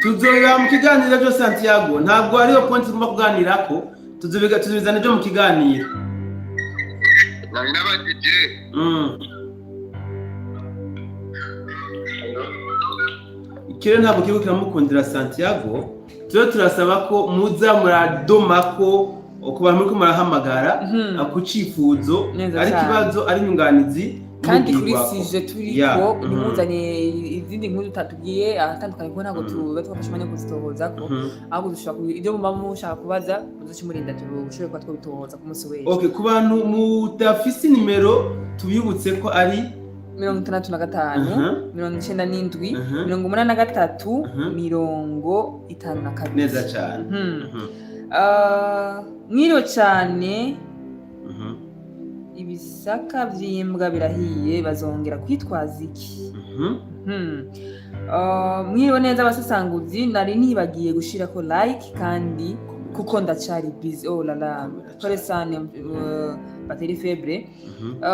tuzobera mu kiganiro cyo Santiago ntabwo ariyo point tugomba kuganirako tuzobizana byo mu kiganiro nabagije ikiro ntabwo kibuka kiramukundira Santiago turasaba ko muza muradomako ku bantu muri ko murahamagara ku cifuzo ari kibazo ari nyunganizi kandi kuri sije turiko nimuzanye izindi nkuru tatubwiye ahatandukanye ko ntabwo twafashe umwanya kuzitohoza ko ahubwo dushobora ibyo mushaka kubaza muzacimurinda tushobore kuba twabitohoza ku munsi w'ejo ku bantu mudafise nimero tubibutse ko ari 65 97 83 52 neza cyane mwiriwe cyane ibisaka by'imbwa birahiye bazongera kwitwaza iki mwiriwe neza Abasasanguzi nari nibagiye gushira ko like kandi kuko ndacari busy koresane bateri febre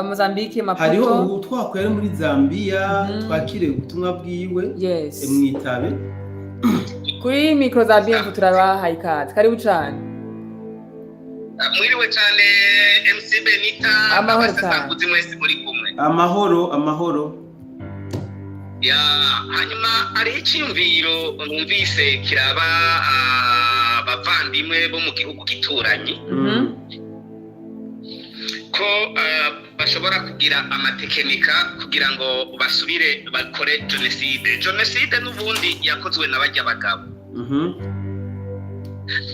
Mozambique Maputo hariho twakwere muri Zambia twakire ubutumwa bwiwe mwitabe kuri micro za BMF turabahaye ikaze karibu cyane mwiriwe cyane MC Benita Abasasanguzi mwese muri kumwe amahoro ya hanyuma ari icyumviro numvise kiraba abavandimwe bo mu gihugu gituranye ko ko bashobora kugira amatekinika kugira ngo basubire bakore jenoside n'ubundi yakozwe n'abajya bagabo.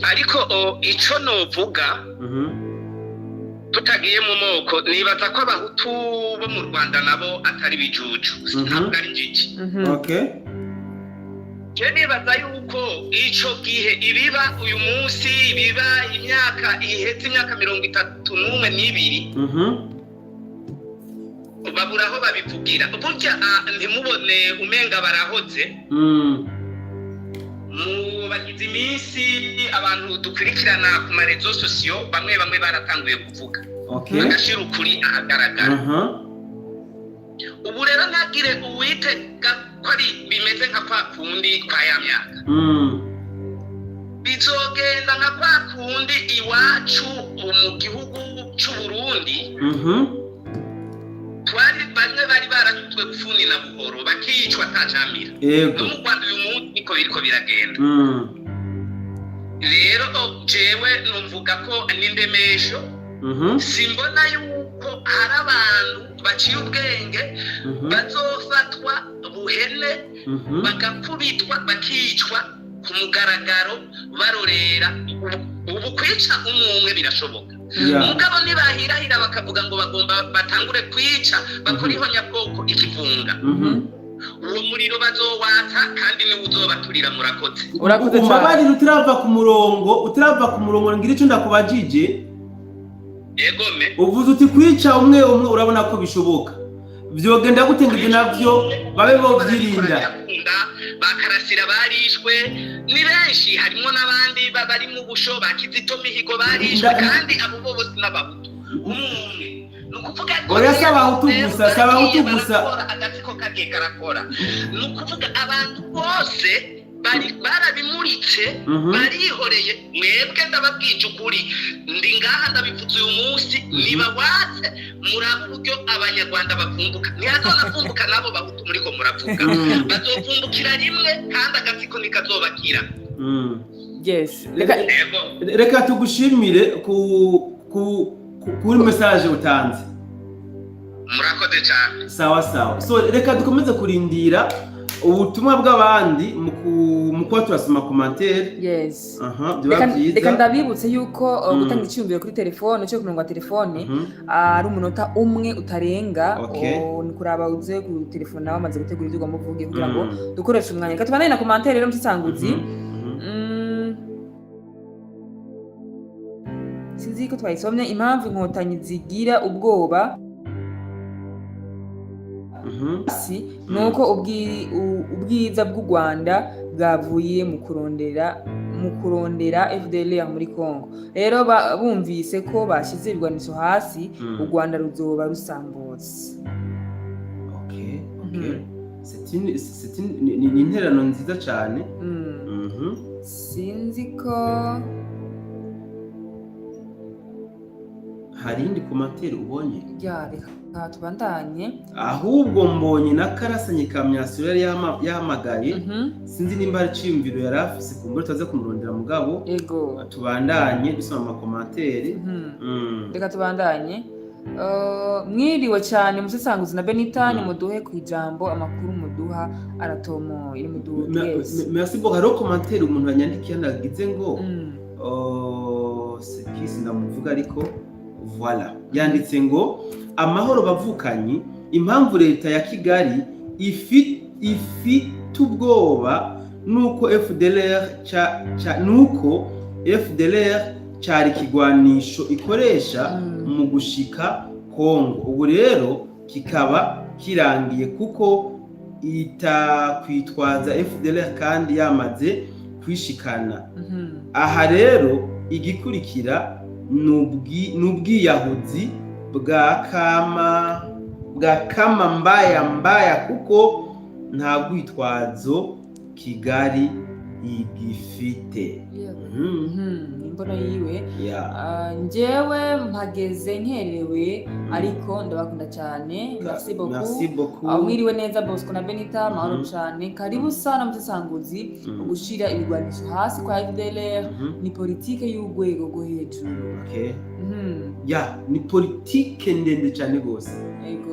Ariko ico novuga tutagiye mu moko nibaza ko abahutu bo mu Rwanda nabo atari bijuju ntabwo ari njiji. Nibaza yuko ico gihe ibiba uyu munsi biba imyaka ihetse imyaka 32 babura aho babivugira burya ntimubone umenga barahoze mu bagize iminsi abantu dukurikirana ku marezo sosiyo bamwe baratanguye kuvuga agashira ukuri ahagaragara. Ubu rero ntagire uwitega ko ari bimeze nka kwa kundi kwa ya myaka bizogenda nka kwa kundi iwacu mu gihugu cy'u Burundi twari bamwe bari baratutwe gufuni na buhoro bakicwa atacamira no mu Rwanda uyu munsi niko biriko biragenda. Rero jewe numvuga ko n'indemesho simbona yuko hari abantu baciye ubwenge bazofatwa buhene bagakubitwa bakicwa ku mugaragaro barorera. Ubu kwica umwe birashoboka mugabo nibahirahira bakavuga ngo bagomba batangure kwica bakora ihonyabwoko ikivunga uwo muriro bazowata kandi niwe uzobaturira. Murakoze umubabari utirava ku murongo ngira icyo ndakubajije. Yegome uvuze uti kwica umwe urabona ko bishoboka vyogenda gute ngo navyo babe bo byirinda bakarasira barishwe ni benshi harimo n'abandi bari mu busho bakizito mihigo barishwe kandi abo bose n'abahutu umwe nukuvuga oya sabahutu gusa agatsiko kagiye karakora nukuvuga abantu bose barabimuritse barihoreye. Mwebwe ndababwije ukuri ndi ngaha ndabivuze uyu munsi niba watse muraba uburyo abanyarwanda bavumbuka ntihazonavumbuka nabo bahutu muriko muravuga bazovumbukira rimwe kandi agatsiko nikazobakira. Reka tugushimire kuri message utanze. Murakoze cyane. Sawa so reka dukomeze kurindira ubutumwa bw'abandi mu kuba turasoma commentaire. Reka ndabibutse yuko gutanga icyumviro kuri telefone cyo kurongo wa telefone ari umunota umwe utarenga ni kuraba uze ku telefone nawe amaze gutegura ibyo ugomba kuvuga kugira ngo dukoreshe umwanya. Reka tubandane na commentaire rero mutsanguzi. Sinzi ko twayisomye impamvu inkotanyi zigira ubwoba nuko ubwiza bw'u Rwanda bwavuye mu kurondera FDLR muri Congo. Rero bumvise ko bashize ibigwanisho hasi u Rwanda ruzoba rusambutse. C'est une interano nziza cyane. Sinzi ko hari indi commentaire ubonye. Reka tubandanye. Ahubwo mbonye na karasanye ka Myasiro yari yahamagaye sinzi nimba ari cimviro yari afise kumbura tuze kumurondera mugabo. Tubandanye dusoma ama commentaire. Reka tubandanye. Mwiriwe cyane musesanguzi na Benitani muduhe ku ijambo amakuru muduha aratomo iri muduhe. Merci beaucoup. Haro commentaire umuntu yanyandikiye nagize ngo sekisi ndamuvuga ariko voilà yanditse ngo amahoro bavukanyi impamvu leta ya Kigali ifite ubwoba nuko FDLR cyari kigwanisho ikoresha mu gushika Kongo. Ubu rero kikaba kirangiye kuko itakwitwaza FDLR kandi yamaze kwishikana. Aha rero igikurikira n'ubwiyahuzi bwa kama mbaya kuko nta gwitwazo Kigali igifite. Imbono yiwe. Yeah. Njyewe mpageze nkerewe ariko ndabakunda cyane. Merci beaucoup. Mwiriwe neza Bosco na Benita, mahoro cyane. Karibu sana mutesanguzi ugushira ibigwanisho hasi kwa FDLR ni politike y'urwego rwo hejuru. Okay. Ya, ni politike ndende cyane gose.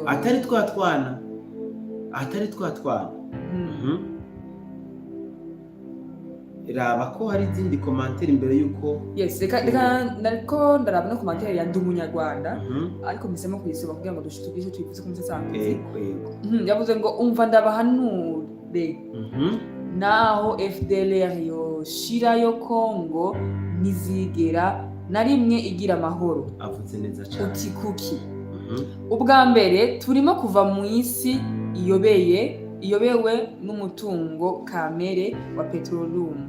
Atari twatwana. Raba ko hari izindi commentaire imbere yuko reka nariko ndaraba no commentaire ya Ndumunyarwanda ariko misemo kuyisoma kugira ngo dushitubise twifuze ko mutesanguzi. Yavuze ngo umva ndabahanure naho FDLR yo shirayo Kongo nizigera na rimwe igira amahoro. Avuze neza cyane. Uti kuki ubwa mbere turimo kuva mu isi iyobewe n'umutungo kamere wa petroleum,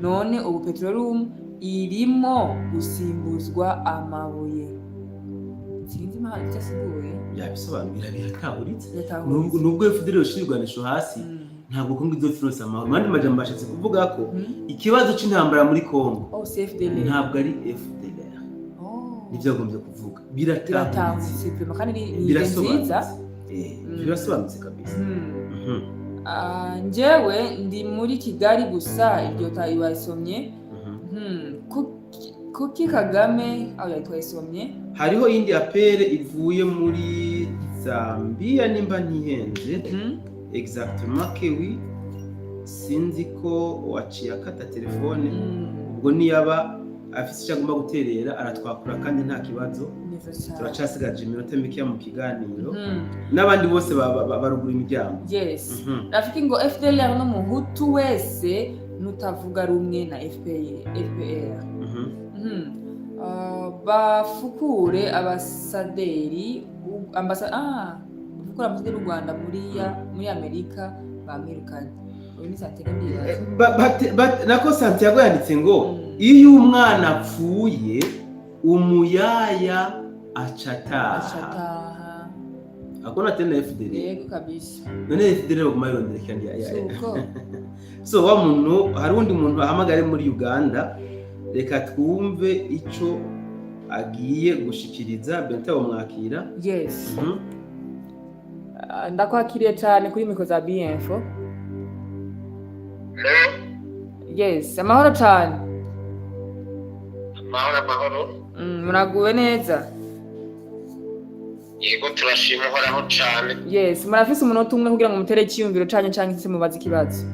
none ubu petroleum irimo gusimbuzwa amabuye. Sinzi impamvu cyasiguye yabisobanurira biratahuritse nubwo FDLR yoshirwanisho hasi ntabwo Kongo izofirose amahoro. Mandi majambo bashatse kuvuga ko ikibazo c'intambara muri Kongo ntabwo ari FDLR. Nivyo agombye kuvuga biratahutse kandi ni nziza. Birasobanutse kabisa. Njyewe ndi muri Kigali gusa iryo tayibasomye. Kuki Kagame aho yatwayisomye. Hariho indi apere ivuye muri Zambia nimba ntihenze. Exactement kewi sinzi ko waciye akata telefone ubwo niyaba afise icyo agomba guterera aratwakura kandi nta kibazo. Turacasigaje iminota mike mu kiganiro n'abandi bose barugura imiryango. Rafiki ngo FDLR no muhutu wese nutavuga rumwe na FPR bafukure abasaderi bafukura abasaderi u Rwanda muri Amerika bamwirukanye. Nako Santiago yanditse ngo iyo umwana apfuye umuyaya acataha. Akona tena FDLR. Yego kabisa. None FDLR bagumayirondera kandi so wa muntu hari undi muntu ahamagare muri Uganda, reka twumve ico agiye gushikiriza. Bente bamwakira. Ndakwakiriye cyane kuri mikro za BIenfo. Amahoro cyane. Amahoro. Muraguwe neza. Yego turashima uhoraho cyane. Murafise umunota umwe kugira ngo mutere icyiyumviro canyu cyangwa se mubaze ikibazo.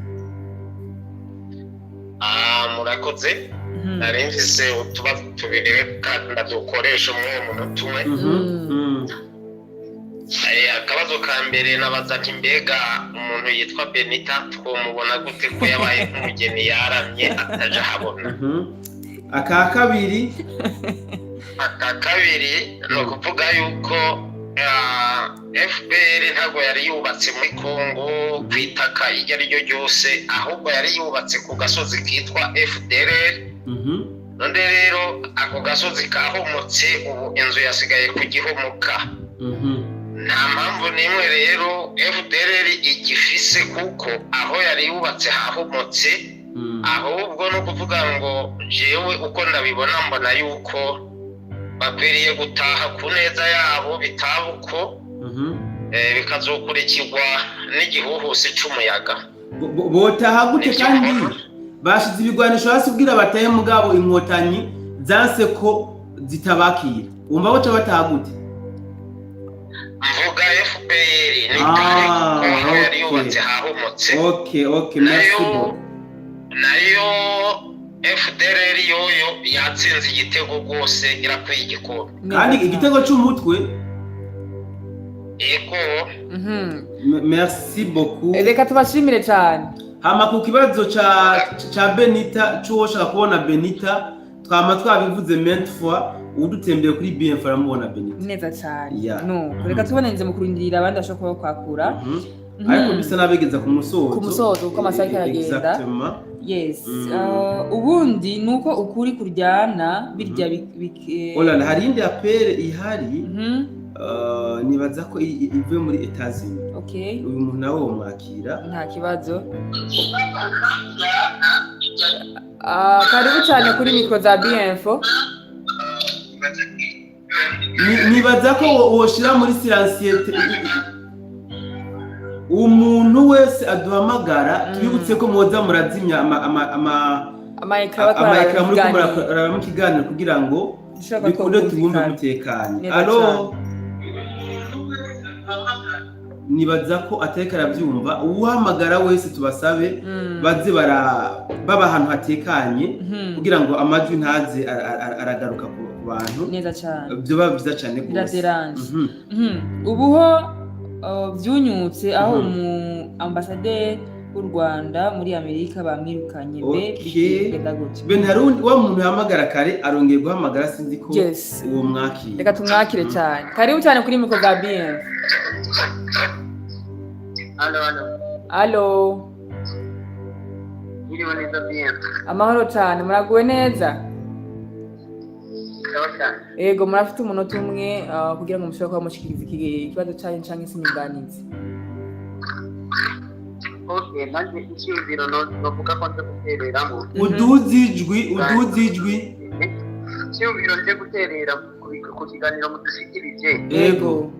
Murakoze. Narimvise utubazo tubiri kandi ndadukoresha mu munota umwe. Akabazo ka mbere nabaza ati mbega umuntu yitwa Benita twomubona gute ko yabaye nk'umugeni yaramye ataje ahabona. Aka kabiri ni ukuvuga yuko FPR ntabwo yari yubatse muri Kongo ku itaka iryo ari ryo ryose, ahubwo yari yubatse ku gasozi kitwa FDLR. None rero ako gasozi kahomotse ubu inzu yasigaye kugihomoka. Nta mpamvu n'imwe rero FDLR igifise kuko aho yari yubatse hahomotse. Ahubwo no kuvuga ngo jewe uko ndabibona mbona yuko bakwiriye gutaha ku neza yabo bitabuko bikazokurikirwa n'igihuhusi c'umuyaga. Botaha gute kandi bashize ibigwanisho hasi ubwira bataye mugabo inkotanyi zanse ko zitabakira. Umva baca bataha gute? Mvuga FPR ni kare kuko yari yubatse hahomotse. Okay, merci beaucoup. Nayo FDLR yoyo yatsinze igitego rwose irakwiye igikombe. Kandi igitego cy'umutwe. Merci beaucoup. Reka tubashimire cyane. Hama ku kibazo ca Benita cyushaka kubona Benita twama twabivuze maintes fois udutembeye kuri BIenfo aramubona Benita. Neza cyane. Reka tubonenze mu kurindira abandi ashobora kwakura. Ariko bisa nabegeza ku musozo kuko amasaha aragenda. Ubundi nuko ukuri kuryana birya hari indi apere ihari. Nibaza ko ivuye muri Etats-Unis. Uyu muntu nawe wamwakira nta kibazo. Karibu cyane kuri mikro za BMFO. nibaza ko woshira muri silenciete umuntu wese aduhamagara twibutse ko mwoza murazimya amayekara muri kumurara mu kiganiro kugira ngo bikunde tubumve mutekanye. Alo, nibaza ko ateka arabyumva, uhamagara wese tubasabe baze baba ahantu hatekanye kugira ngo amajwi ntaze aragaruka ku bantu neza cyane, byo baba byiza cyane gose. Ubuho byunyutse aho ambasaderi w'u Rwanda muri Amerika bamwirukanye bigenda gutya. Benharundi wa muntu yahamagara kare arongeye guhamagara sinzi ko uwo mwakire. Reka tumwakire cyane. Karibu cyane kuri mikro za BM. Allo. Iriwe neza BM. Amahoro cyane, muraguwe neza? Ego, murafite umunota umwe kugira ngo mushobore kuba mushikiriza ikibazo cyanyu cyangwa se inyunganizi. Okay, nanjye icyumviro novuga ko nje gutereramo. Uduzijwi. Icyumviro nje guterera ku kiganiro mudushikirije. Ego.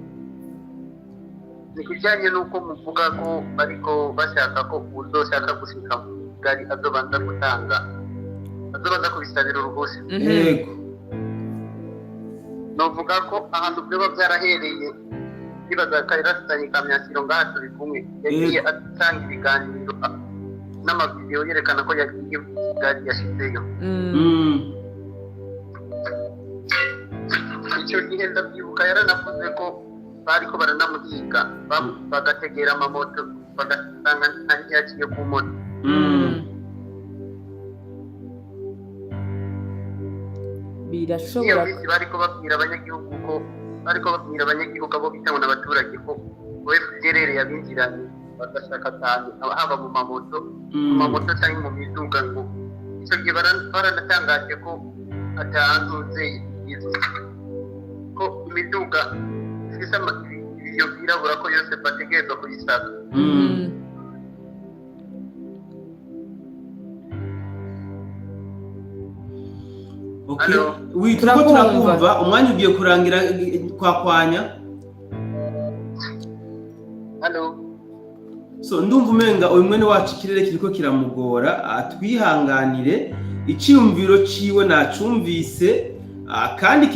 Nikijyanye nuko muvuga ko ariko bashaka ko uzoshaka gushika gari azobanza kubisabira uruhushya. Ego. Novuga ko ahantu byo byarahereye bibaza karirasitanye kamyakiro ngaha turi kumwe yagiye atanga ibiganiro n'amavideo yerekana ko yagiye gari yashizeyo. Icyo gihe ndabyibuka yaranavuze ko bariko baranamuhiga bagategera amamoto bagasanga ntiyagiye ku moto. Birashobora bariko babwira abanyagihugu abo bita n'abaturage ko FDLR yabinjiranye bagashaka cyane haba mu mamoto cyangwa mu miduga ngo icyo gihe baranatangaje ko atahantuze ko imiduga ifise iyo birabura ko yose bategerezwa kuyisaka. Okay. Witwa turakumva umwanya ugiye kurangira kwakwanya. Hello. So ndumva umenga uyu mwene wacu kirere kiriko kiramugora, atwihanganire icyumviro ciwe nacumvise kandi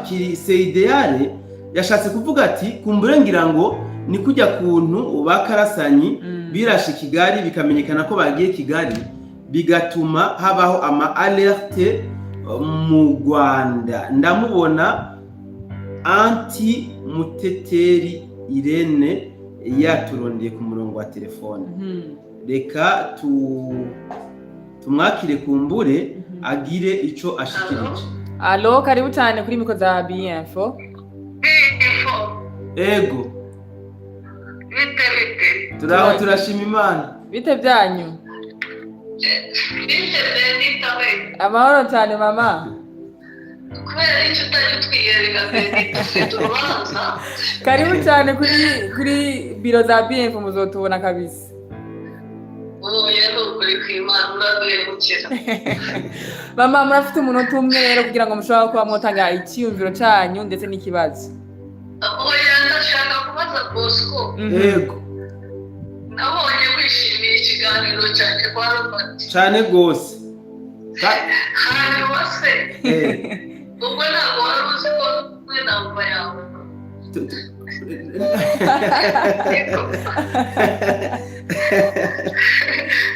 kirise ideale yashatse kuvuga ati kumburengira ngo ni kujya kuntu bakarasanyi birashe Kigali bikamenyekana ko bagiye Kigali bigatuma habaho ama alerte mu Rwanda. Ndamubona anti Muteteri Irene yaturondeye ku murongo wa telefone. Reka tumwakire kumbure agire ico ashikirije. Allo, karibu cyane kuri mikro za BMFO. Ego. Bite. Turaho turashima Imana. Bite byanyu? Amahoro cyane mama. Kubera icyo twiyereka turubanza. Karibu cyane kuri biro za BMFO muzotubona kabisa. Mama, murafite umunota umwe rero kugira ngo mushobore kuba mwotanga icyumviro cyanyu ndetse n'ikibazo. Ndashaka kubaza Bosco. Yego. Nabonye wishimiye ikiganiro cyane kwa Robert. Cyane gose. Hanyuma se. Ubwo ntabwo wari uzi ko we namba yawe.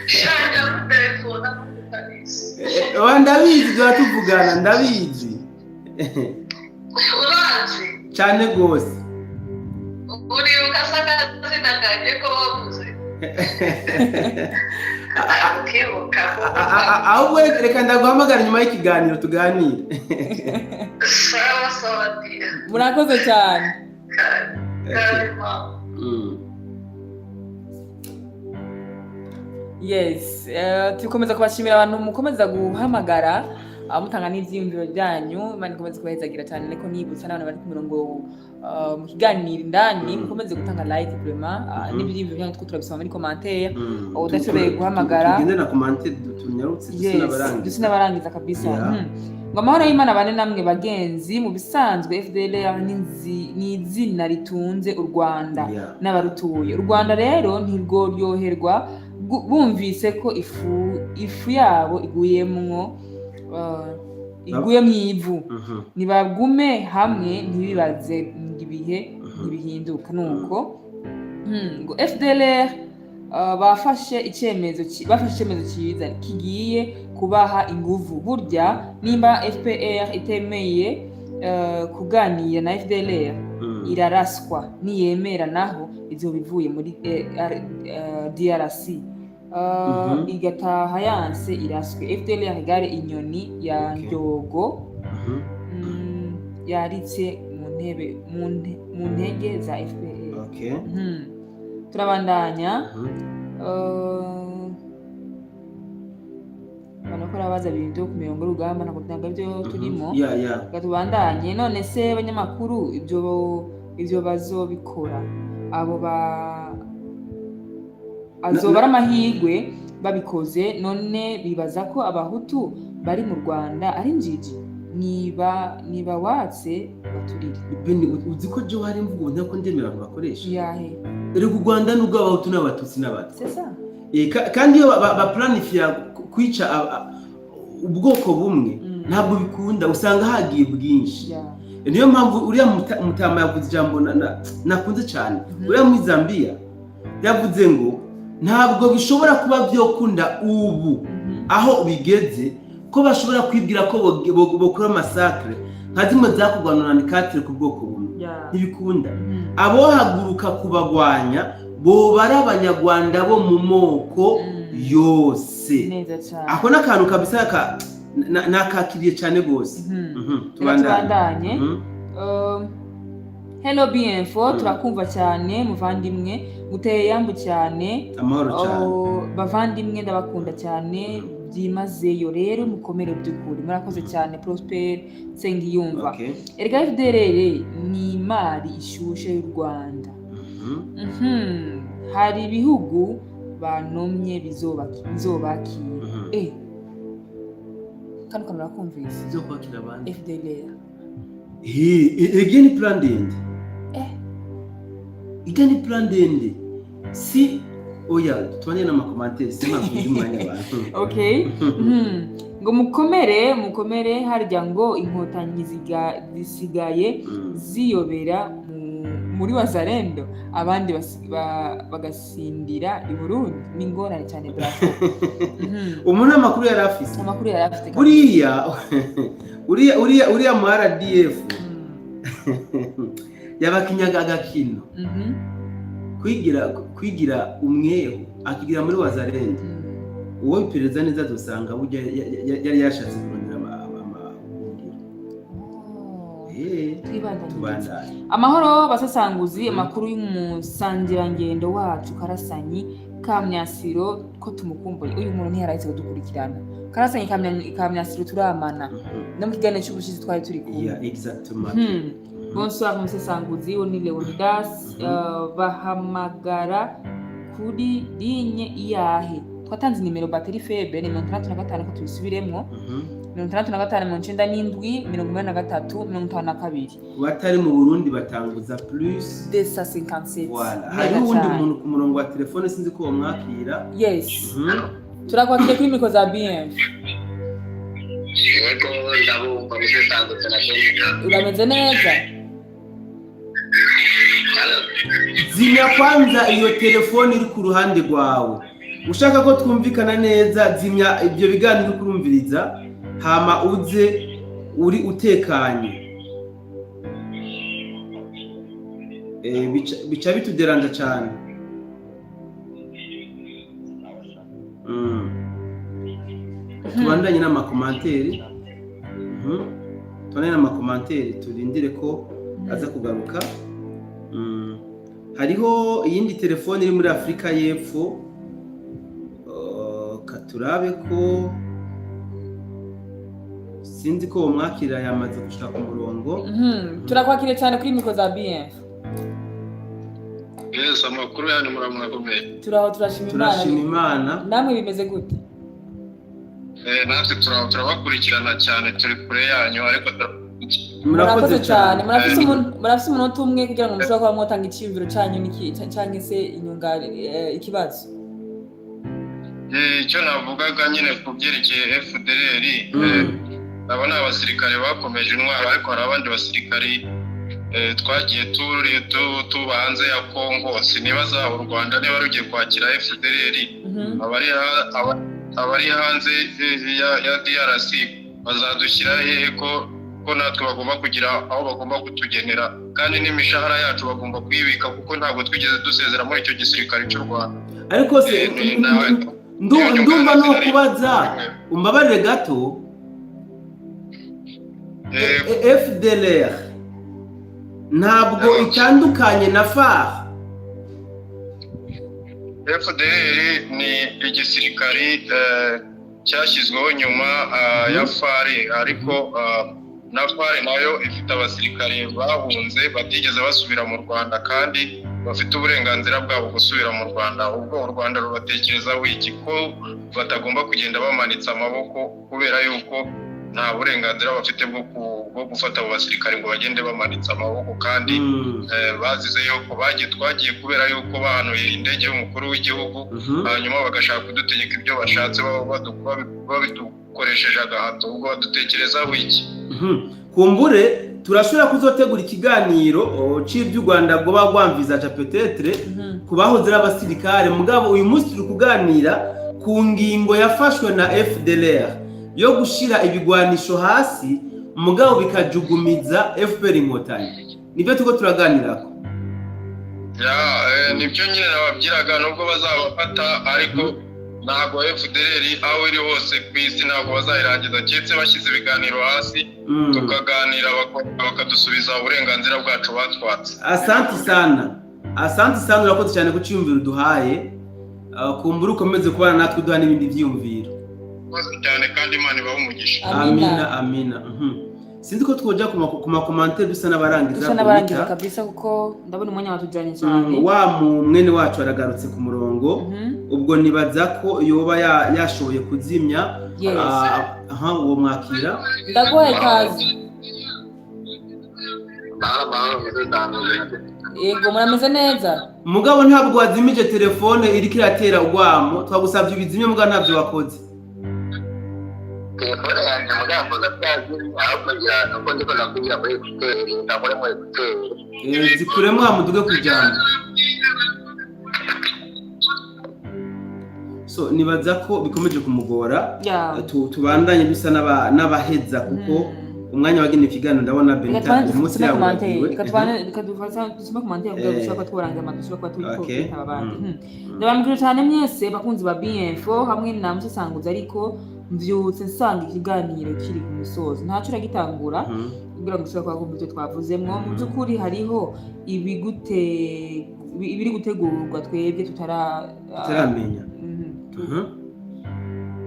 Shanja ku telefone ndabizi turatuvugana ndabizi. Urazi? Cyane gose. Uribuka zina kanjye ko wavuze? Ahubwo reka ndaguhamagara nyuma y'ikiganiro tuganire. Sawa dia. Murakoze cyane. Yes, tukomeza kubashimira abantu mukomeza guhamagara mutanga n'ivyiyumviro byanyu Imana ikomeze kubahezagira cyane ariko nibutsa n'abantu bari ku mirongo mu kiganiro indani mukomeze gutanga like vraiment n'ibyiyumviro byanyu turabisoma muri commentaire udashoboye guhamagara tugende na commentaire tunyarutse dusinabarangiza kabisa ngo amahoro y'Imana bane namwe bagenzi mu bisanzwe FDLR ni izina ritunze u Rwanda n'abarutuye u Rwanda rero ntirworyoherwa bumvise ko ifu yabo iguye mu ivu nibagume hamwe ntibibaze ibihe ntibihinduka nuko ngo FDLR bafashe icyemezo cyiza kigiye kubaha inguvu burya nimba FPR itemeye kuganira na FDLR iraraswa niyemera naho izo bivuye muri DRC igataha yanse iraswe FDLR igare inyoni ya Ndyogo yaritse mu ntege za FPR turabandanya banakora baza ibintu ku mirongo y'urugamba ntabwo byanga byo turimo gatubandanye none se abanyamakuru ibyo bazobikora abo azobara amahirwe babikoze none bibaza ko abahutu bari mu Rwanda ari njiji niba watse baturire uzi ko jo hari imvugo ntako ndemera abantu bakoresha yahe rero u Rwanda n'ubwo abahutu n'abatutsi n'abatsi c'est ça kandi iyo baplanifia kwica ubwoko bumwe ntabwo bikunda usanga hagiye bwinshi niyo mpamvu uriya mutama yavuze ijambo nakunze cyane uriya muri Zambia yavuze ngo ntabwo bishobora kuba byokunda ubu aho bigeze ko bashobora kwibwira ko bokora massacre nka zimwe zakurwanwa na Katire ku bwoko bumwe ntibikunda abohaguruka kubagwanya bo bari abanyarwanda bo mu moko yose ako n'akantu kabisa nakakiriye cyane gose tubandanye Hello Bienfo turakumva cyane muvandimwe muteye yambu cyane amahoro cyane bavandimwe ndabakunda cyane byimazeyo rero mukomere by'ukuri murakoze cyane Prosper Nsengiyumva erega FDLR ni imari ishushe y'u Rwanda hari ibihugu banomye bizobakira kandi murakumvise bizokwakira abandi FDLR again plan ndende igani plan ndende si oya tubanye na makomantere simakuye umwanya abantu okay ngo mukomere harya ngo inkotanyi zisigaye ziyobera muri Wazalendo abandi bagasindira i Burundi n'ingorane cyane bravo umuntu amakuru yarafise uriya mu RDF yabakinyaga agakino kwigira umweho akigira muri Wazalendo uwo iperereza neza dusanga burya yari yashatse kurondera amahoro basasanguzi amakuru y'umusangirangendo wacu Karasanyi Kamyasiro ko tumukumbuye uyu muntu ntiyarahise kudukurikirana Karasanyi Kamyasiro turamana no mu kiganiro cy'ubushize twari turi kumwe bonsoir musasanguzi ni Leonidas bahamagara kuri ligne iyahe twatanze nimero batterie faible ni 65 ko tubisubiremo 65 batari mu Burundi batanguza plus de 57 voilà hari undi muntu ku murongo wa telefone sinzi ko bamwakira yes turakwakira kuri miko za BM yego ndabumva musasanguzi na Benita urameze neza zimya kwanza iyo telefone iri ku ruhande rwawe ushaka ko twumvikana neza zimya ibyo biganiro kurumviriza hama uze uri utekanye bica bituderanja cyane tubandanye n'amakomantere turindire ko aza kugaruka hariho iyindi telefone iri muri Afrika y'Epfo turabe ko sinzi ko umwakira yamaze gushika ku murongo. Turakwakire cyane kuri mikro za BF. Yes, amakuru yanyu murakomeye. Turaho turashima Imana. Namwe bimeze gute? Natwe turabakurikirana cyane turi kure yanyu ariko murakoze cyane. Murafise umunota umwe kugira ngo mushobore kuba mwotanga iciyumviro canyu canke se inyungane ikibazo. Icyo navugaga nyine ku byerekeye FDLR, abo ni abasirikare bakomeje intwaro ariko hari abandi basirikari twagiye tuba hanze ya Kongo. Sinibaza u Rwanda niba rugiye kwakira FDLR, abari hanze ya DRC bazadushyira hehe ko natwe bagomba kugira aho bagomba kutugenera, kandi n'imishahara yacu bagomba kuyibika kuko ntabwo twigeze dusezera muri icyo gisirikare cy'u Rwanda. Ariko se ndumva no kubaza umbabarire gato, FDLR ntabwo itandukanye na FARD. FDLR ni igisirikari cyashyizweho nyuma ya FARD, ariko na FARD nayo ifite abasirikare bahunze batigeze basubira mu Rwanda kandi bafite uburenganzira bwabo gusubira mu Rwanda. Ubwo u Rwanda rubatekerezaho iki ko batagomba kugenda bamanitse amaboko kubera yuko nta burenganzira bafite bwo gufata abo basirikare ngo bagende bamanitse amaboko, kandi bazize yuko twagiye kubera yuko bahanuye indege y'umukuru w'igihugu hanyuma bagashaka kudutegeka ibyo bashatse babidukoresheje agahato. Ubwo badutekerezaho iki? Kumbure turashobora kuzotegura ikiganiro cy'ibyo u Rwanda bwo bagwamviza peut-être kubahoze abasirikare. Mugabo uyu munsi turi kuganira ku ngingo yafashwe na FDLR yo gushira ibigwanisho hasi, mugabo bikajugumiza FPR Inkotanyi. Nibyo tuko turaganirako. Nibyo nyine nababwiraga, nubwo bazabafata ariko ntabwo FDLR aho iri hose ku isi ntabwo bazayirangiza cyetse bashyize ibiganiro hasi tukaganira bakadusubiza uburenganzira bwacu batwatse. Asante sana urakoze cyane ku cyumviro duhaye. Kumbura ukomeze kubana natwe duha n'ibindi byiyumviro. Cyane kandi Imana ibahe umugisha. Amina. Sinzi ko twoja ku makomantere dusa n'abarangiza kabisa kuko ndabona umwanya watujanye cyane. Wa mwene wacu aragarutse ku murongo. Ubwo nibaza ko yoba yashoboye kuzimya. Uwo mwakira. Ndaguhaye kazi. Yego murameze neza. Mugabo ntabwo wazimije telefone iriko iratera urwamo, twagusabye ibizimye mugabo ntabyo wakoze. Telefone yanjye mugambo gatazimye ahubwo ngira nuko ndiko nakugira muri ekuteri ndakore muri ekuteri. Zikuremo amuduge kujyana. So nibaza ko bikomeje kumugora. Tubandanye dusa n'abaheza kuko umwanya wagene ikiganiro ndabona Benita umunsi yawe. Ikadufasa dusoma commentaire kugira ngo dushobore tworangira amadusho kwa turi abandi. Ndabambwira cyane mwese bakunzi ba BIenfo hamwe na musasanguza, ariko mvyutse nsanga ikiganiro kiri ku musozo ntaco uragitangura kugira ngo dushobore kumva ibyo twavuzemwo. Mu byukuri hariho ibiri gutegurwa twebwe tutaramenya.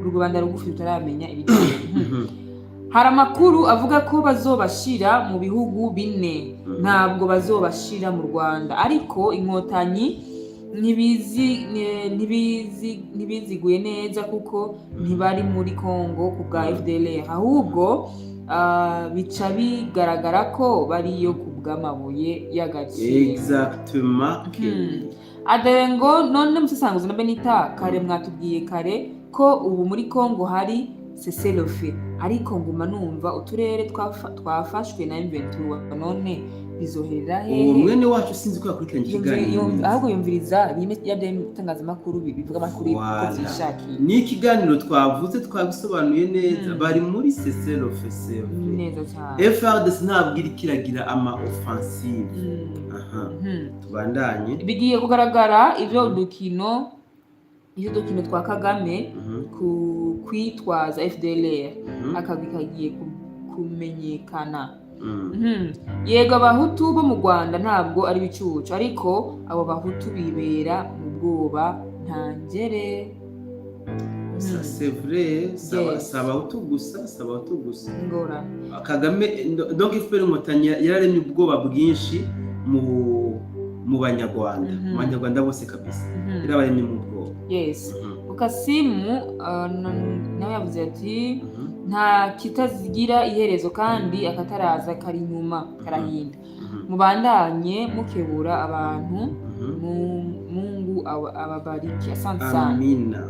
Rugubanda rugufi tutaramenya ibijyanye. Hari amakuru avuga ko bazobashira mu bihugu 4, ntabwo bazobashira mu Rwanda, ariko Inkotanyi ntibiziguye neza kuko ntibari muri Kongo ku bwa FDLR, ahubwo bica bigaragara ko bariyo ku bw'amabuye y'agaciro. Exactement. Adengo none musasanguza na Benita kare mwatubwiye kare ko ubu muri Kongo hari cessez-le-feu, ariko nguma numva uturere twafashwe na M23 none bizoherera he? Uwo mwene wacu sinzi ko yakurikiranye ikiganiro. Ahubwo yumviriza itangazamakuru bivuga amakuru ko zishakiye. Ni ikiganiro twavuze twabisobanuye neza. Bari muri cessez-le-feu neza cyane. FARDC ntabwo iri kiragira ama offensive. Tubandanye. Bigiye kugaragara ivyo dukino twa Kagame kwitwaza FDLR akagiye kumenyekana. Yego abahutu bo mu Rwanda ntabwo ari bicucu, ariko abo bahutu bibera mu bwoba ntangere. Ça c'est vrai, saba utugusa ngora Kagame donc FPR Inkotanyi yararemye ubwoba bwinshi mu banyarwanda mu banyarwanda bose kabisa irabaremye mu bwoba. Yes. Mukasimu nawe yavuze ati nta kitazigira iherezo kandi akataraza kari inyuma karahinda. Mubandanye mukebura abantu Mungu ababariki. Asante sana. Amina.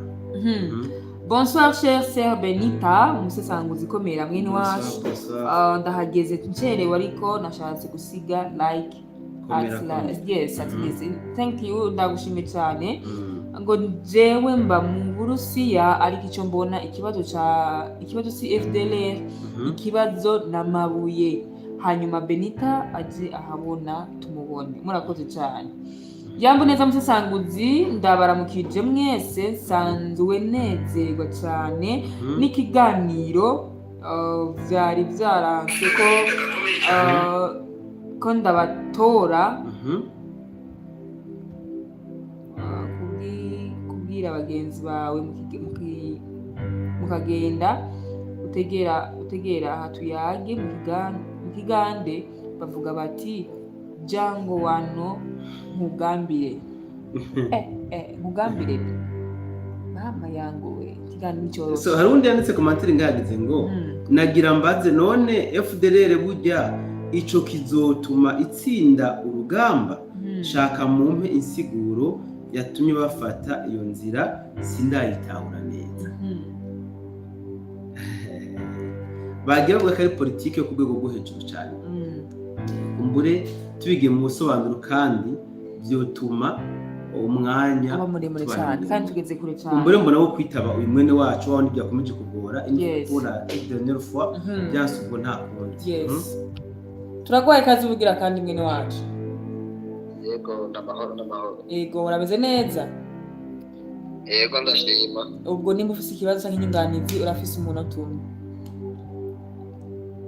Bonsoir chère sœur Benita, umusesanguzi ikomera mwene wacu. Ndahageze ncerewe ariko nashatse gusiga like yes at least. Thank you, ndagushimye cyane. Ngo jewe mba mu Burusiya ariko icyo mbona ikibazo si FDLR, ikibazo namabuye. Hanyuma Benita aje ahabona tumubone. Murakoze cyane. Jambo neza musesanguzi ndabaramukije mwese sanzwe nezerwa cyane n'ikiganiro byari byaranse ko ndabatora kubwira abagenzi bawe mukagenda utegera aha tuyage mu kigande bavuga bati jango wano mugambire mugambire mama yangu we kigani nicho. So harundi yanditse commentaire ngagize ngo nagira mbaze none FDLR burya ico kizotuma itsinda urugamba shaka mumpe insiguro yatumye bafata iyo nzira sindayitahura neza. Bagiye bavuga ko ari politike yo ku rwego rwo hejuru cyane. Kumbure tubigiye mu busobanuro kandi byotuma umwanya aba muremure cyane kandi tugeze kure cyane. Kumbure mbona wo kwitaba uyu mwene wacu waho byakomeje kugora indikura dernière fois byasubwo nta kundi. Yes. Turagwaye kazi ubugira kandi mwene wacu. Yego ndamahoro. Yego urabeze neza? Yego ndashima. Ubwo nimba ufise ikibazo cyangwa inyunganizi urafise umuntu atumye.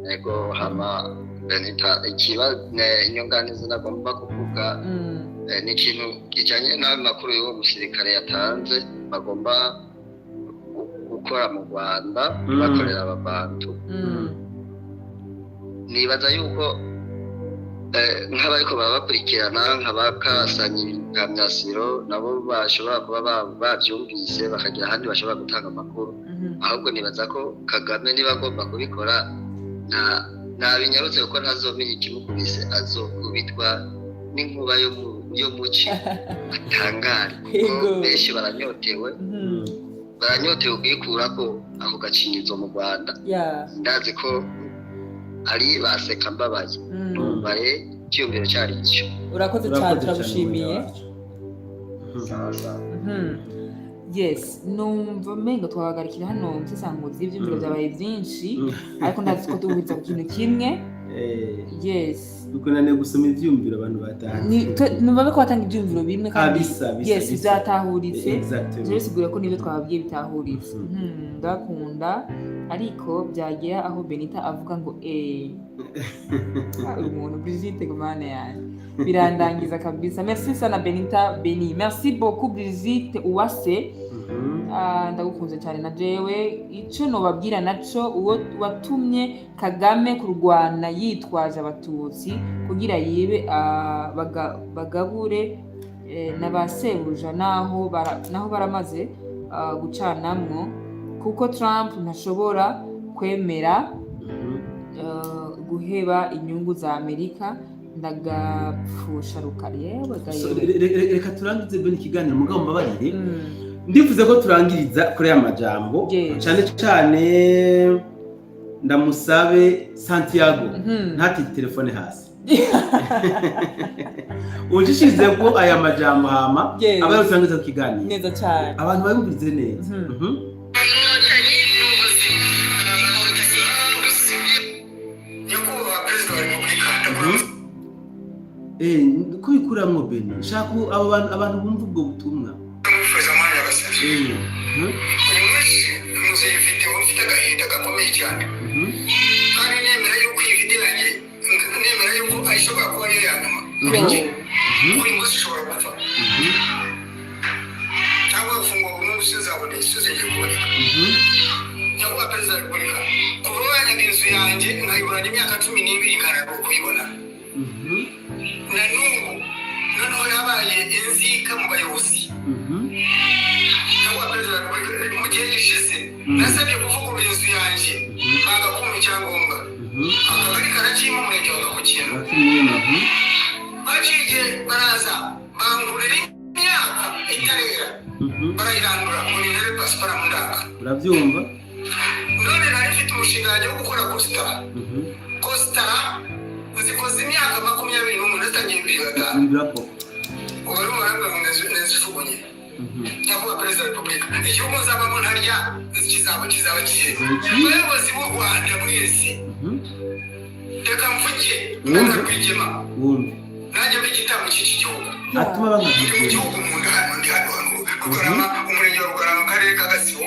Yego hama Benita ikibazo inyunganizi nagomba kuvuga ni ikintu kijanye n'amakuru y'uwo musirikare yatanze bagomba gukora mu Rwanda bakorera ababantu. Nibaza yuko nk'abariko baba bakurikirana nk'abakasanye ibiganiro nabo bashobora kuba bavyumvise bakagira ahandi bashobora gutanga amakuru. Ahubwo nibaza ko Kagame niba agomba kubikora nta binyarutse kuko ntazomenya ikimukubise azokubitwa n'inkuba yo muci atangare kuko benshi baranyotewe kuyikurako ako gacinyizo mu Rwanda. Ndazi ko ari baseka mbabaye numvaye cyumviro cyari cyo. Urakoze cyane turagushimiye. Yes, numva mengo twabagarikira hano musesanguzi ivyumviro byabaye byinshi ariko ndazi ko tubiza ku kintu kimwe. Yes. Dukonane gusoma ivyumviro abantu batanga. Numva ko batanga ivyumviro bimwe kandi yes byatahuritse. Exactly. Sigura ko nibyo twababwiye bitahuritse. Ndakunda ariko byagira aho Benita avuga ngo umuntu Brigitte Gumane yani birandangiza kabisa. Merci sana Benita Beni. Merci beaucoup Brigitte Uwase. Ndagukunze cyane na jewe ico no babwira naco uwo watumye Kagame kurwana yitwaje abatutsi kugira yibe bagabure n'abasebuja naho baramaze gucanamwo kuko Trump ntashobora kwemera guheba inyungu za Amerika ndagapfusha rukari yewe reka turangize bene ikiganiro mugabo mbabarire ndifuze ko turangiriza kuri ya majambo cyane cyane ndamusabe Santiago ntati telefone hasi ujishize ko aya majambo hama abaye turangiza ku kiganiro neza cyane abantu babumvirize neza kubikuramwo bene shaka abantu bumva ubwo butumwa uyu munsi nkuze iyi video mfite agahinda gakomeye cyane kandi nemera yuko iyi video yanjye nemera yuko ayishobora kuba ariyo ya nyuma kuri njye uyu munsi ushobora gupfa cyangwa gufungwa burundu usizabona isuze ngiye kuboneka nyakubahwa perezida wa repubulika kuva wanyaga inzu yanjye nkayiburana imyaka 12 nkaraba kuyibona na n'ubu noneho yabaye inzika mu bayobozi nyakubahwa perezida wa repubulika mu gihe gishize nasabye kuvugurura inzu yanjye bagakuma icyangombwa akagari karakima umurenge wa Gakukiro baciye baraza bangurira imyaka itarera barayirandura ngo nintere pasiporo mu ndaka urabyumva none nari mfite umushinga wo gukora kositara zikoze imyaka 21 natangiye mbere gatanu ubu ari umurambi ngo nezifugunye nyakubahwa perezida wa repubulika igihugu nzabamo ntarya kizaba kigiye abayobozi b'u Rwanda mwese reka mvuge ndakarwigema nanjye b'igitambo cy'iki gihugu atuma ndi mu gihugu mu ndi hano Rugarama umurenge wa Rugarama akarere ka Gasibo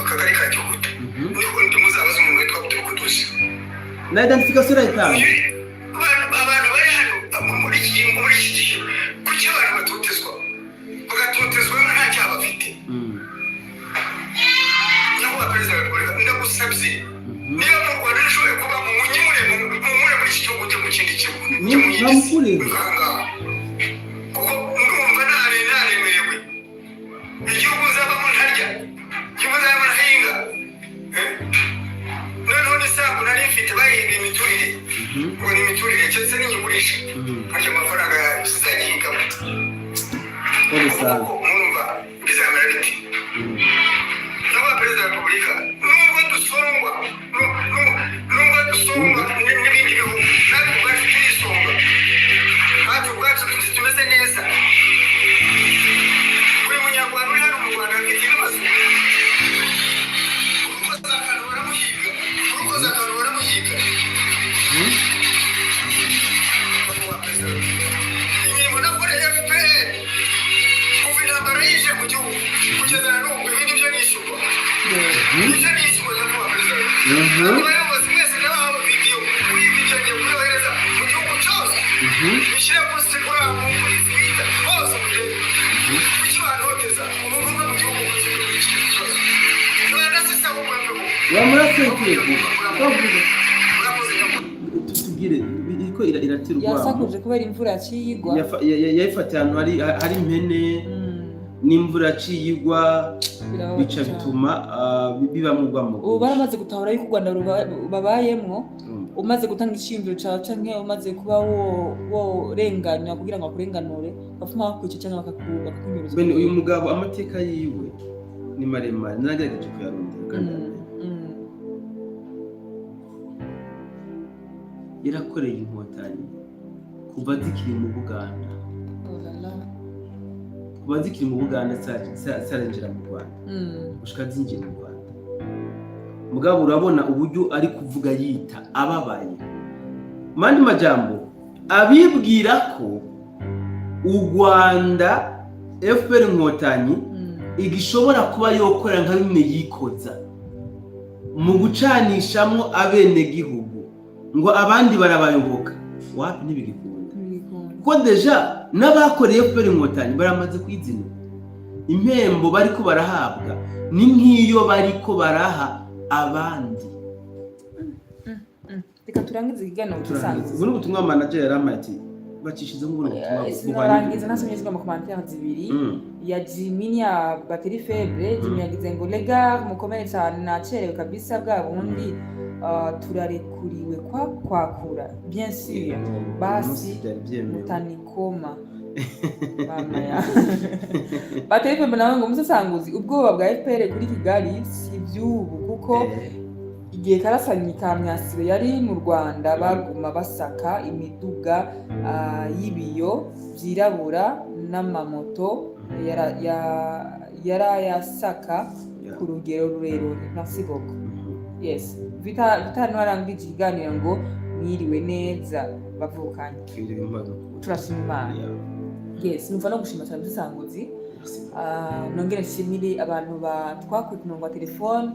akagari ka Gihute niko ndi muzabaza umuntu witwa Butukudushi na identification y'itanga abantu bari hano muri iki gihe kuki abantu batotezwa bagatotezwa nta cyaha bafite nyakubahwa perezida wa repubulika ndagusabye niba mu Rwanda rishoboye kuba mu munyimure muri iki gihugu cyo mu kindi gihugu kuko ndumva naremerewe igihugu nzabamo ntarya igihugu nzabamo ntahinga noneho n'isambu nari mfite bahinga imiturire ngo ni imiturire cyose n'inyigurisha ariko amafaranga sizagihingamo murumva bizamera biti nyakubahwa perezida wa repubulika nubwo dusongwa n'ibindi bihugu natwe ubwacu turisonga natwe ubwacu tumeze neza buri munyarwanda uri hano mu Rwanda afite ibibazo urukoza akantu baramuhiga imirimo nakoreye FPR kuva intambara yije mu gihugu kugeza na n'ubu ibindi byo nishyurwa nicyo nishyurwa nyakubahwa perezida abayobozi mwese n'abahawe vidiyo kuri vidiyo ngiye kuyohereza mu gihugu cyose bishyire kuri Instagram kuri Twitter hose mu gihugu kuki bantoteza umuntu umwe mu gihugu cyose Rwanda sisa mu Rwanda tugire iriko iratirwa yasakuje kubera imvura yaciyigwa yayifatiye ahantu hari impene n'imvura yaciyigwa bica bituma bibamwe rwamo ubu baramaze gutahura yuko u Rwanda babayemwo umaze gutanga ishingiro cawe canke umaze kuba worenganya kugira ngo bakurenganure bafuma bakwica canke bakakunyuruza bene uyu mugabo amateka yiwe ni maremare nagerageje kuyarondera kandi yarakoreye inkotanyi kuva zikiri mu Buganda sarinjira mu Rwanda gushika zinjira mu Rwanda mugabo urabona uburyo ari kuvuga yita ababaye mandi majambo abibwira ko u Rwanda FPR inkotanyi igishobora kuba yokorera nka bimwe yikoza mu gucanishamwo abene gihugu ngo abandi barabayoboka wapi ntibigikunda ko deja n'abakoreye FPR inkotanyi baramaze kwizina impembo bariko barahabwa ni nk'iyo bariko baraha abandi reka turangize ikiganiro dusanzwe ubu n'ubutumwa manager yaramati bacishize ngo burangiza nasomye mu commentaire zibiri ya Jimmy ya batterie faible Jimmy yagize ngo lega mukomere cyane nacerewe kabisa bwa bundi turarekuriwe kwakura bien sûr basi mutanikoma mama ya batterie faible nawe ngo musasanguzi ubwoba bwa FPR kuri Kigali si byubu kuko igihe karasanye kamyasiro yari mu Rwanda baguma basaka imiduga y'ibiyo byirabura n'amamoto yasaka ku rugero rurerure nasiboko yes vitano arangije ikiganiro ngo mwiriwe neza bavukanye turashima yes numva no gushima cyane dusanguzi nongere nshimire abantu batwakuye ku murongo wa telefone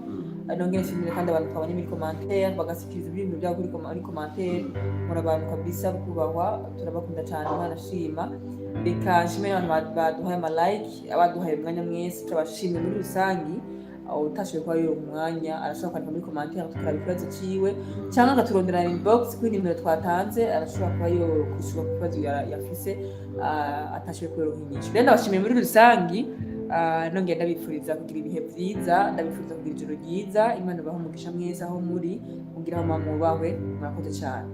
nongere nshimire kandi abantu twabanye muri commentaire bagasikiriza ibintu byabo muri commentaire, muri abantu kabisa kubahwa, turabakunda cyane, Imana ashima. Reka nshimire abantu baduhaye ama like, abaduhaye umwanya mwese, turabashimye muri rusangi. Utashoboye kuba yoro umwanya arashobora kwandika muri commentaire tukaraba ikibazo ciwe, cyangwa agaturondera inbox kuri nimero twatanze, arashobora kuba yoro kwishura ku kibazo yafise atashoboye kuronka inyishu. Rero ndabashimiye muri rusangi, nongeye ndabifuriza kugira ibihe vyiza, ndabifuriza kugira ijoro ryiza, Imana ibahe umugisha mwiza aho muri, mugira aho mubahwe, murakoze cyane.